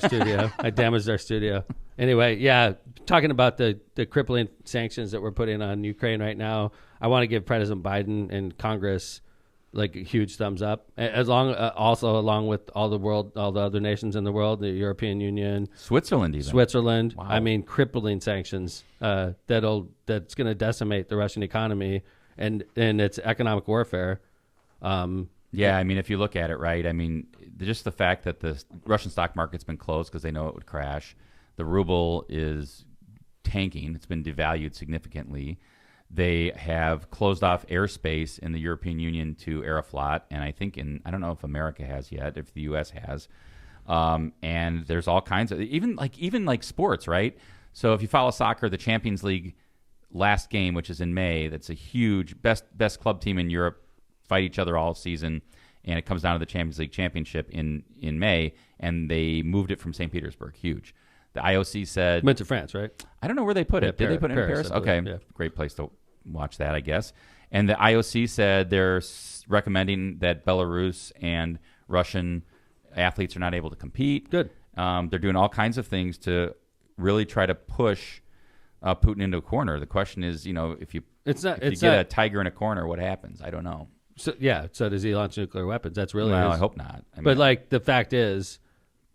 Speaker 1: studio. Anyway, yeah, talking about the crippling sanctions that we're putting on Ukraine right now, I want to give President Biden and Congress like a huge thumbs up. Along with all the other nations in the world, the European Union,
Speaker 2: Switzerland, even.
Speaker 1: Switzerland.
Speaker 2: Wow.
Speaker 1: I mean, crippling sanctions that's going to decimate the Russian economy and its economic warfare.
Speaker 2: Yeah, I mean, if you look at it, right, I mean, just the fact that the Russian stock market's been closed because they know it would crash. The ruble is tanking. It's been devalued significantly. They have closed off airspace in the European Union to Aeroflot, and I think I don't know if America has yet, if the U.S. has. And there's all kinds of, even like sports, right? So if you follow soccer, the Champions League last game, which is in May, that's a huge best club team in Europe, fight each other all season, and it comes down to the Champions League championship in May, and they moved it from St. Petersburg. Huge. The IOC said...
Speaker 1: Went to France, right?
Speaker 2: I don't know where they put it. Did they put it in Paris?
Speaker 1: I believe,
Speaker 2: Okay,
Speaker 1: yeah.
Speaker 2: Great place to watch that, I guess. And the IOC said they're recommending that Belarus and Russian athletes are not able to compete.
Speaker 1: Good.
Speaker 2: They're doing all kinds of things to really try to push Putin into a corner. The question is, if you get a tiger in a corner, what happens? I don't know.
Speaker 1: So does he launch nuclear weapons? That's really
Speaker 2: Well, I hope not.
Speaker 1: But like the fact is,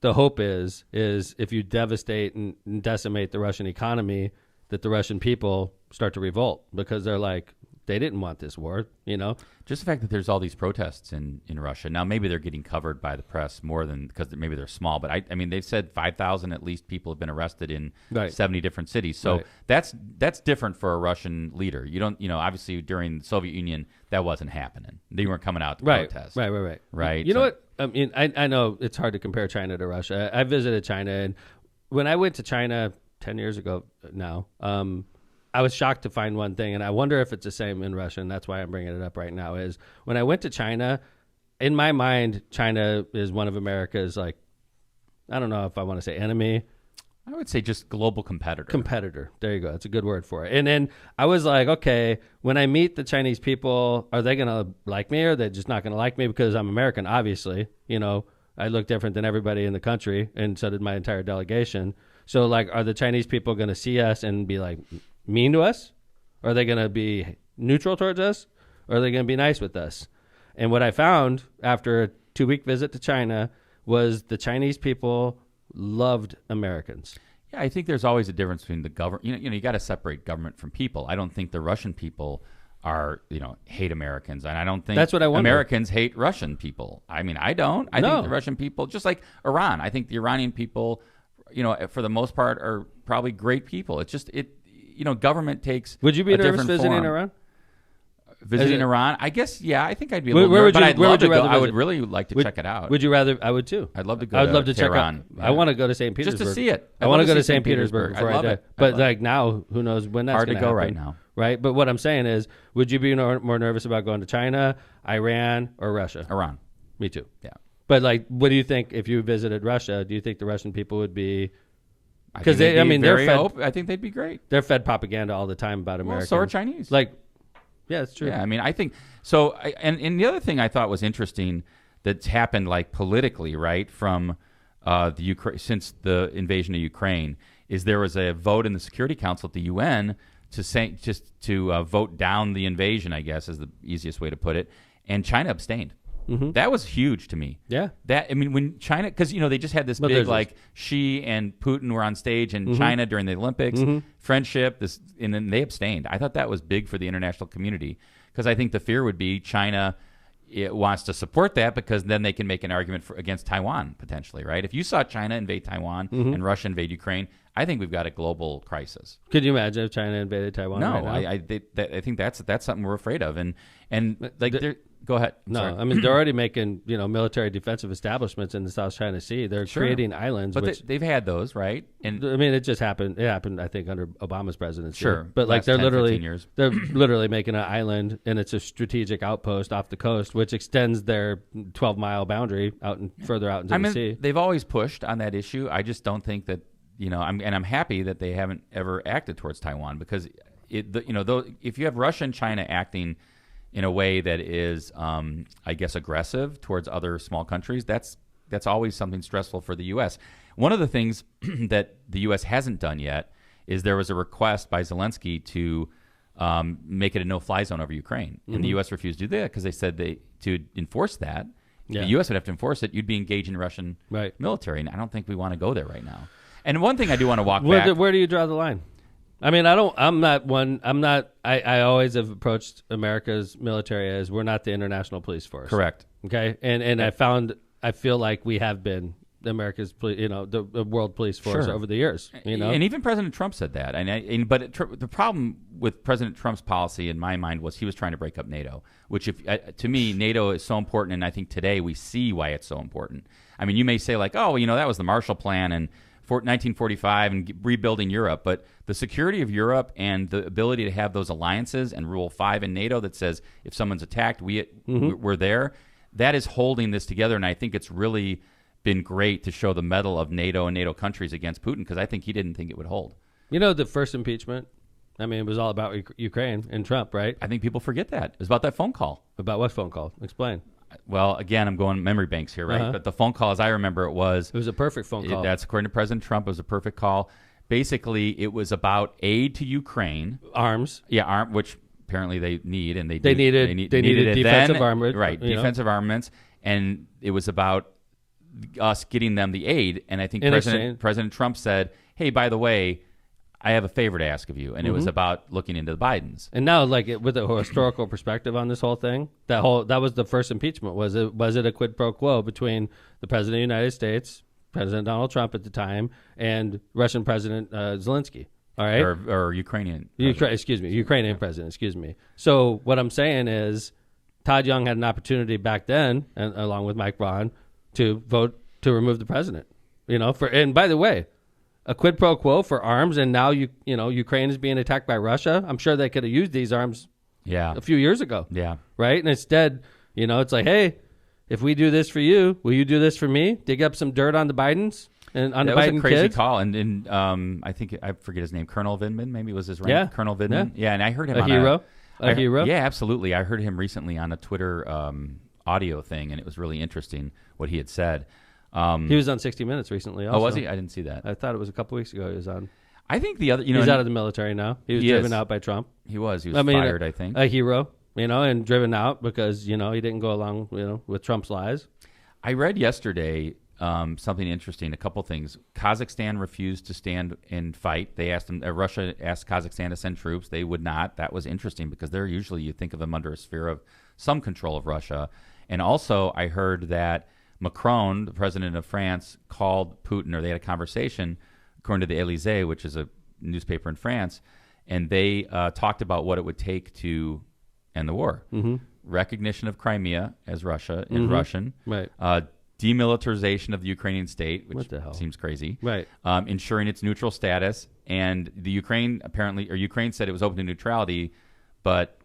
Speaker 1: the hope is if you devastate and decimate the Russian economy, that the Russian people start to revolt because they're like, they didn't want this war,
Speaker 2: Just the fact that there's all these protests in Russia. Now, maybe they're getting covered by the press more than because maybe they're small. But I mean, they've said 5,000 at least people have been arrested in 70 different cities. So that's different for a Russian leader. You don't, obviously during the Soviet Union, that wasn't happening. They weren't coming out to protest.
Speaker 1: Right. You know what? I mean, I know it's hard to compare China to Russia. I visited China, and when I went to China 10 years ago now, I was shocked to find one thing, and I wonder if it's the same in Russia, and that's why I'm bringing it up right now, is when I went to China, in my mind, China is one of America's, like, I don't know if I want to say enemy.
Speaker 2: I would say just global competitor.
Speaker 1: Competitor. There you go. That's a good word for it. And then I was like, okay, when I meet the Chinese people, are they going to like me, or are they just not going to like me because I'm American, obviously. I look different than everybody in the country, and so did my entire delegation. So, like, are the Chinese people going to see us and be like mean to us? Are they going to be neutral towards us? Or are they going to be nice with us? And what I found after a 2-week visit to China was the Chinese people loved Americans.
Speaker 2: Yeah, I think there's always a difference between the government. You got to separate government from people. I don't think the Russian people hate Americans, and I don't think
Speaker 1: that's what I wonder.
Speaker 2: Americans hate Russian people. I mean, I don't. I think the Russian people, just like Iran, I think the Iranian people, for the most part, are probably great people. It's just government takes.
Speaker 1: Would you be
Speaker 2: a
Speaker 1: nervous
Speaker 2: different
Speaker 1: visiting
Speaker 2: form.
Speaker 1: Iran?
Speaker 2: Visiting Iran, I guess. Yeah, I think I'd be a little
Speaker 1: Where
Speaker 2: nervous,
Speaker 1: would
Speaker 2: but
Speaker 1: you-
Speaker 2: I'd
Speaker 1: where
Speaker 2: love
Speaker 1: would you
Speaker 2: to go.
Speaker 1: rather
Speaker 2: I would
Speaker 1: visit?
Speaker 2: really like to check it out.
Speaker 1: Would you rather? I would too.
Speaker 2: I'd love to go.
Speaker 1: I would love to check
Speaker 2: Tehran.
Speaker 1: out. I want to go to St. Petersburg.
Speaker 2: Just to see it.
Speaker 1: I want to go to St.
Speaker 2: St.
Speaker 1: Petersburg before I die. But like now, who knows when that's
Speaker 2: hard to
Speaker 1: gonna
Speaker 2: go
Speaker 1: happen,
Speaker 2: right now.
Speaker 1: right? But what I'm saying is, would you be more nervous about going to China, Iran, or Russia?
Speaker 2: Iran.
Speaker 1: Me too.
Speaker 2: Yeah.
Speaker 1: But like, what do you think if you visited Russia? Do you think the Russian people would be?
Speaker 2: Because
Speaker 1: they're fed.
Speaker 2: I think they'd be great.
Speaker 1: They're fed propaganda all the time about Americans.
Speaker 2: Well, so are Chinese.
Speaker 1: Like, yeah, it's true.
Speaker 2: Yeah, I mean, I think so. And the other thing I thought was interesting that's happened, like politically, right, from the Ukraine since the invasion of Ukraine, is there was a vote in the Security Council at the UN to vote down the invasion, I guess is the easiest way to put it, and China abstained. Mm-hmm. That was huge to me.
Speaker 1: Yeah.
Speaker 2: When China, because they just had this big like Xi and Putin were on stage in China during the Olympics, friendship. And then they abstained. I thought that was big for the international community because I think the fear would be China wants to support that because then they can make an argument against Taiwan potentially, right? If you saw China invade Taiwan and Russia invade Ukraine, I think we've got a global crisis.
Speaker 1: Could you imagine if China invaded Taiwan?
Speaker 2: No,
Speaker 1: right now?
Speaker 2: I think that's something we're afraid of, and like go ahead.
Speaker 1: No,
Speaker 2: sorry.
Speaker 1: I mean they're already making military defensive establishments in the South China Sea. They're creating islands,
Speaker 2: but
Speaker 1: which
Speaker 2: they've had those, right? And
Speaker 1: I mean it just happened. It happened, I think, under Obama's presidency.
Speaker 2: Sure,
Speaker 1: but like
Speaker 2: last 10, 15 years.
Speaker 1: they're literally making an island, and it's a strategic outpost off the coast, which extends their 12-mile boundary further out into the sea.
Speaker 2: They've always pushed on that issue. I just don't think that I'm happy that they haven't ever acted towards Taiwan because if you have Russia and China acting in a way that is, I guess, aggressive towards other small countries, that's always something stressful for the U.S. One of the things that the U.S. hasn't done yet is there was a request by Zelensky to make it a no-fly zone over Ukraine, and the U.S. refused to do that because they said to enforce that, the U.S. would have to enforce it. You'd be engaging Russian military, and I don't think we want to go there right now. And one thing I do want to walk back.
Speaker 1: Where do you draw the line? I mean, I always have approached America's military as we're not the international police force.
Speaker 2: Correct.
Speaker 1: Okay. And I feel like we have been America's, the world police force over the years,
Speaker 2: And even President Trump said that. The problem with President Trump's policy in my mind was he was trying to break up NATO, which to me, NATO is so important. And I think today we see why it's so important. I mean, you may say like, oh, that was the Marshall Plan and 1945 and rebuilding Europe, but the security of Europe and the ability to have those alliances and Rule 5 in NATO that says if someone's attacked, we're there, that is holding this together. And I think it's really been great to show the mettle of NATO and NATO countries against Putin because I think he didn't think it would hold.
Speaker 1: The first impeachment, I mean, it was all about Ukraine and Trump, right?
Speaker 2: I think people forget that. It was about that phone call.
Speaker 1: About what phone call? Explain.
Speaker 2: Well, again, I'm going memory banks here, right? But the phone call, as I remember, it was
Speaker 1: a perfect phone call.
Speaker 2: That's according to President Trump. It was a perfect call. Basically, it was about aid to Ukraine,
Speaker 1: arms.
Speaker 2: Yeah, which apparently they need, and
Speaker 1: they needed
Speaker 2: it
Speaker 1: defensive
Speaker 2: then,
Speaker 1: armament,
Speaker 2: right? Defensive armaments, and it was about us getting them the aid. And I think President Trump said, "Hey, by the way, I have a favor to ask of you," and it was about looking into the Bidens.
Speaker 1: And now, like with a historical perspective on this whole thing, that was the first impeachment. Was it a quid pro quo between the President of the United States, President Donald Trump at the time, and Russian President Zelensky? All right,
Speaker 2: or Ukrainian.
Speaker 1: Ukrainian president. Excuse me. So what I'm saying is, Todd Young had an opportunity back then, and along with Mike Braun, to vote to remove the president. And by the way, a quid pro quo for arms, and now Ukraine is being attacked by Russia. I'm sure they could have used these arms a few years ago.
Speaker 2: Yeah.
Speaker 1: Right? And instead, it's like, hey, if we do this for you, will you do this for me? Dig up some dirt on the Bidens and on the Biden kids?
Speaker 2: That was a crazy call. And I think, I forget his name, Colonel Vindman, maybe was his rank.
Speaker 1: Yeah.
Speaker 2: Colonel Vindman. Yeah, and I heard him
Speaker 1: a hero.
Speaker 2: Yeah, absolutely. I heard him recently on a Twitter audio thing, and it was really interesting what he had said.
Speaker 1: He was on 60 Minutes recently also.
Speaker 2: Oh, was he? I didn't see that.
Speaker 1: I thought it was a couple weeks ago he was on.
Speaker 2: I think the other,
Speaker 1: he's out of the military now. He was driven out by Trump.
Speaker 2: He was fired, I think.
Speaker 1: A hero, and driven out because, he didn't go along, with Trump's lies.
Speaker 2: I read yesterday something interesting, a couple things. Kazakhstan refused to stand and fight. They asked Russia asked Kazakhstan to send troops. They would not. That was interesting because they're usually, you think of them under a sphere of some control of Russia. And also I heard that Macron, the president of France, called Putin, or they had a conversation, according to the Élysée, which is a newspaper in France, and they talked about what it would take to end the war. Mm-hmm. Recognition of Crimea as Russia in Russian,
Speaker 1: right?
Speaker 2: Demilitarization of the Ukrainian state, which seems crazy,
Speaker 1: right?
Speaker 2: Ensuring its neutral status, and the Ukraine said it was open to neutrality, but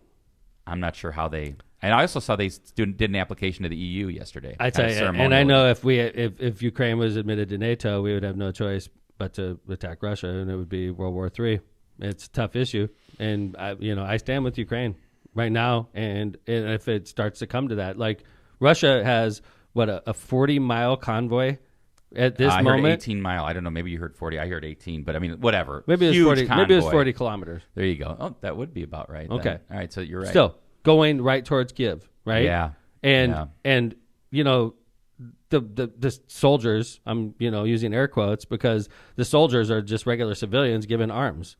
Speaker 2: I'm not sure how they. And I also saw they did an application to the EU yesterday. I tell you,
Speaker 1: and I know if Ukraine was admitted to NATO, we would have no choice but to attack Russia, and it would be World War III. It's a tough issue, and I stand with Ukraine right now. And if it starts to come to that, like Russia has a 40-mile convoy at this moment.
Speaker 2: I heard 18-mile. I don't know. Maybe you heard 40. I heard 18, but I mean, whatever.
Speaker 1: Maybe it's 40. Convoy. Maybe it's 40 kilometers.
Speaker 2: There you go. Oh, that would be about right.
Speaker 1: Okay.
Speaker 2: Then. All right. So you're right.
Speaker 1: Still going right towards Kiev, right?
Speaker 2: Yeah.
Speaker 1: And the soldiers, I'm using air quotes because the soldiers are just regular civilians given arms.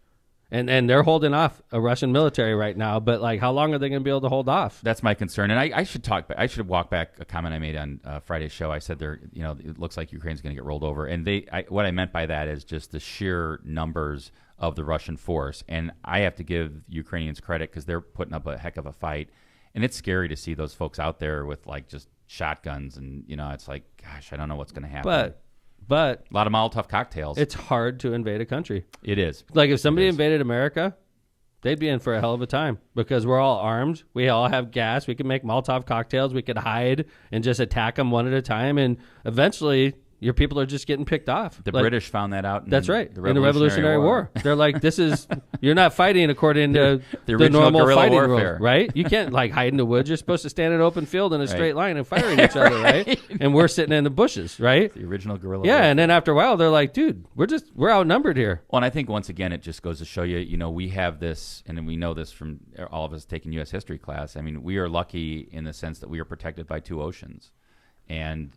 Speaker 1: And they're holding off a Russian military right now, but like, how long are they going to be able to hold off?
Speaker 2: That's my concern. And I should walk back a comment I made on Friday's show. I said it looks like Ukraine's going to get rolled over. And what I meant by that is just the sheer numbers of the Russian force. And I have to give Ukrainians credit because they're putting up a heck of a fight. And it's scary to see those folks out there with like just shotguns. And, it's like, gosh, I don't know what's going to happen.
Speaker 1: But
Speaker 2: a lot of Molotov cocktails.
Speaker 1: It's hard to invade a country.
Speaker 2: It is.
Speaker 1: Like if somebody invaded America, they'd be in for a hell of a time because we're all armed. We all have gas. We can make Molotov cocktails. We could hide and just attack them one at a time. And eventually your people are just getting picked off.
Speaker 2: The British found that out.
Speaker 1: That's right. In the Revolutionary War. They're like, you're not fighting according to the normal fighting
Speaker 2: warfare.
Speaker 1: rules, right? You can't like hide in the woods. You're supposed to stand in an open field in a straight line and fire at each other, right? And we're sitting in the bushes, right?
Speaker 2: The original guerrilla
Speaker 1: warfare.
Speaker 2: warfare.
Speaker 1: And then after a while, they're like, dude, we're outnumbered here.
Speaker 2: Well, and I think once again, it just goes to show you, we have this, and we know this from all of us taking U.S. history class. I mean, we are lucky in the sense that we are protected by two oceans. And,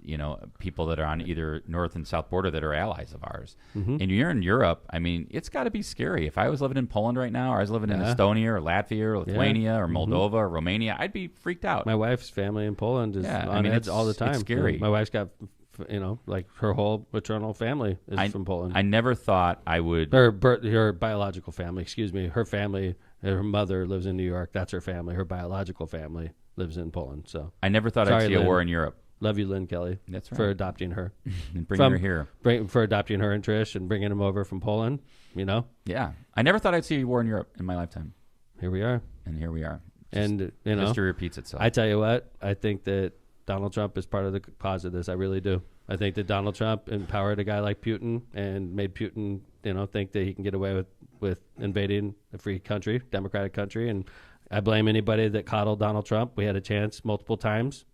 Speaker 2: people that are on either north and south border that are allies of ours. Mm-hmm. And you're in Europe, I mean, it's got to be scary. If I was living in Poland right now, or I was living in Estonia or Latvia or Lithuania or Moldova or Romania, I'd be freaked out.
Speaker 1: My wife's family in Poland is on edge all the time.
Speaker 2: It's scary.
Speaker 1: My wife's got, like her whole maternal family is from Poland.
Speaker 2: I never thought I would.
Speaker 1: Her biological family, excuse me. Her family, her mother lives in New York. That's her family. Her biological family lives in Poland. So
Speaker 2: I never thought I'd see a war in Europe.
Speaker 1: Love you, Lynn Kelly.
Speaker 2: That's right.
Speaker 1: For adopting her.
Speaker 2: And bringing her here.
Speaker 1: For adopting her and Trish and bringing them over from Poland,
Speaker 2: Yeah. I never thought I'd see a war in Europe in my lifetime.
Speaker 1: Here we are.
Speaker 2: And here we are. History repeats itself.
Speaker 1: I tell you what, I think that Donald Trump is part of the cause of this. I really do. I think that Donald Trump empowered a guy like Putin and made Putin, think that he can get away with invading a free country, democratic country. And I blame anybody that coddled Donald Trump. We had a chance multiple times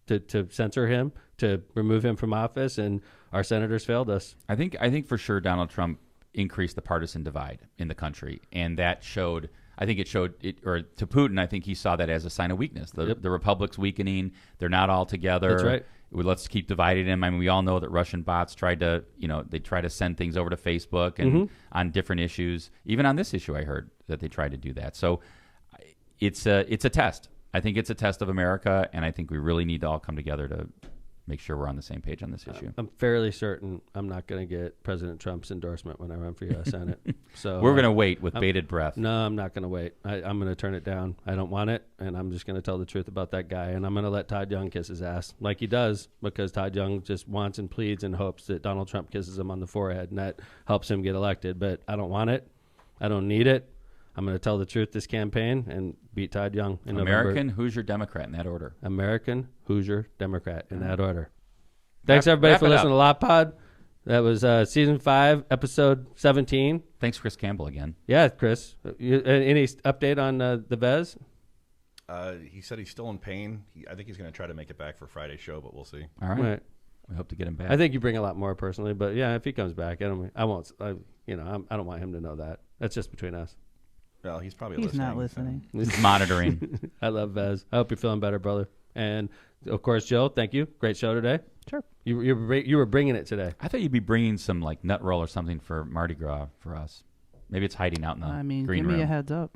Speaker 1: to censor him, to remove him from office, and our senators failed us.
Speaker 2: I think for sure Donald Trump increased the partisan divide in the country, and that showed. I think it showed it, or to Putin, I think he saw that as a sign of weakness. The Republic's weakening. They're not all together.
Speaker 1: That's right.
Speaker 2: Let's keep dividing them. I mean, we all know that Russian bots tried to, they try to send things over to Facebook and on different issues. Even on this issue, I heard that they tried to do that. So it's a test. I think it's a test of America, and I think we really need to all come together to make sure we're on the same page on this issue.
Speaker 1: I'm fairly certain I'm not going to get President Trump's endorsement when I run for U.S. Senate. So
Speaker 2: we're going to wait with bated breath.
Speaker 1: No, I'm not going to wait. I'm going to turn it down. I don't want it, and I'm just going to tell the truth about that guy, and I'm going to let Todd Young kiss his ass like he does, because Todd Young just wants and pleads and hopes that Donald Trump kisses him on the forehead, and that helps him get elected. But I don't want it. I don't need it. I'm going to tell the truth this campaign and beat Todd Young in
Speaker 2: American
Speaker 1: November.
Speaker 2: Hoosier Democrat in that order.
Speaker 1: American Hoosier Democrat in that order. Thanks, everybody, for listening to LOCPOD. That was Season 5, Episode 17.
Speaker 2: Thanks, Chris Campbell, again.
Speaker 1: Yeah, Chris. Any update on the Vez?
Speaker 4: He said he's still in pain. I think he's going to try to make it back for Friday's show, but we'll see.
Speaker 2: All right. We hope to get him back.
Speaker 1: I think you bring a lot more personally, but yeah, if he comes back, I won't. I don't want him to know that. That's just between us.
Speaker 4: Well, he's probably
Speaker 3: He's
Speaker 4: listening.
Speaker 3: not listening.
Speaker 2: He's monitoring.
Speaker 1: I love Vez. I hope you're feeling better, brother. And of course, Jill, thank you. Great show today.
Speaker 3: Sure.
Speaker 1: You were bringing it today.
Speaker 2: I thought you'd be bringing some like nut roll or something for Mardi Gras for us. Maybe it's hiding out in the green
Speaker 3: give
Speaker 2: room.
Speaker 3: me a heads up.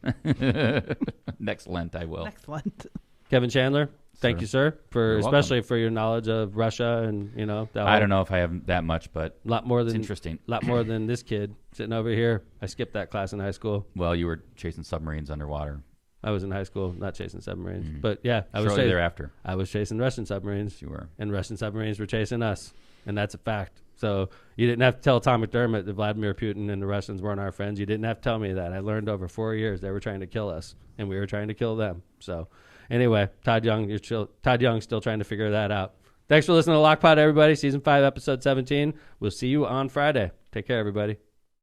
Speaker 2: Next Lent, I will.
Speaker 3: Next Lent.
Speaker 1: Kevin Chandler, thank you, sir,
Speaker 2: You're
Speaker 1: especially
Speaker 2: welcome.
Speaker 1: for your knowledge of Russia and that
Speaker 2: I don't know if I have that much, but
Speaker 1: lot more
Speaker 2: it's
Speaker 1: than
Speaker 2: interesting.
Speaker 1: lot more than this kid sitting over here. I skipped that class in high school.
Speaker 2: Well, you were chasing submarines underwater.
Speaker 1: I was in high school, not chasing submarines, but yeah, I was
Speaker 2: Shortly
Speaker 1: chasing,
Speaker 2: thereafter.
Speaker 1: I was chasing Russian submarines.
Speaker 2: You were.
Speaker 1: And Russian submarines were chasing us, and that's a fact. So you didn't have to tell Tom McDermott that Vladimir Putin and the Russians weren't our friends. You didn't have to tell me that. I learned over 4 years they were trying to kill us, and we were trying to kill them. So anyway, Todd Young's still trying to figure that out. Thanks for listening to LOCPOD, everybody. Season 5, Episode 17. We'll see you on Friday. Take care, everybody.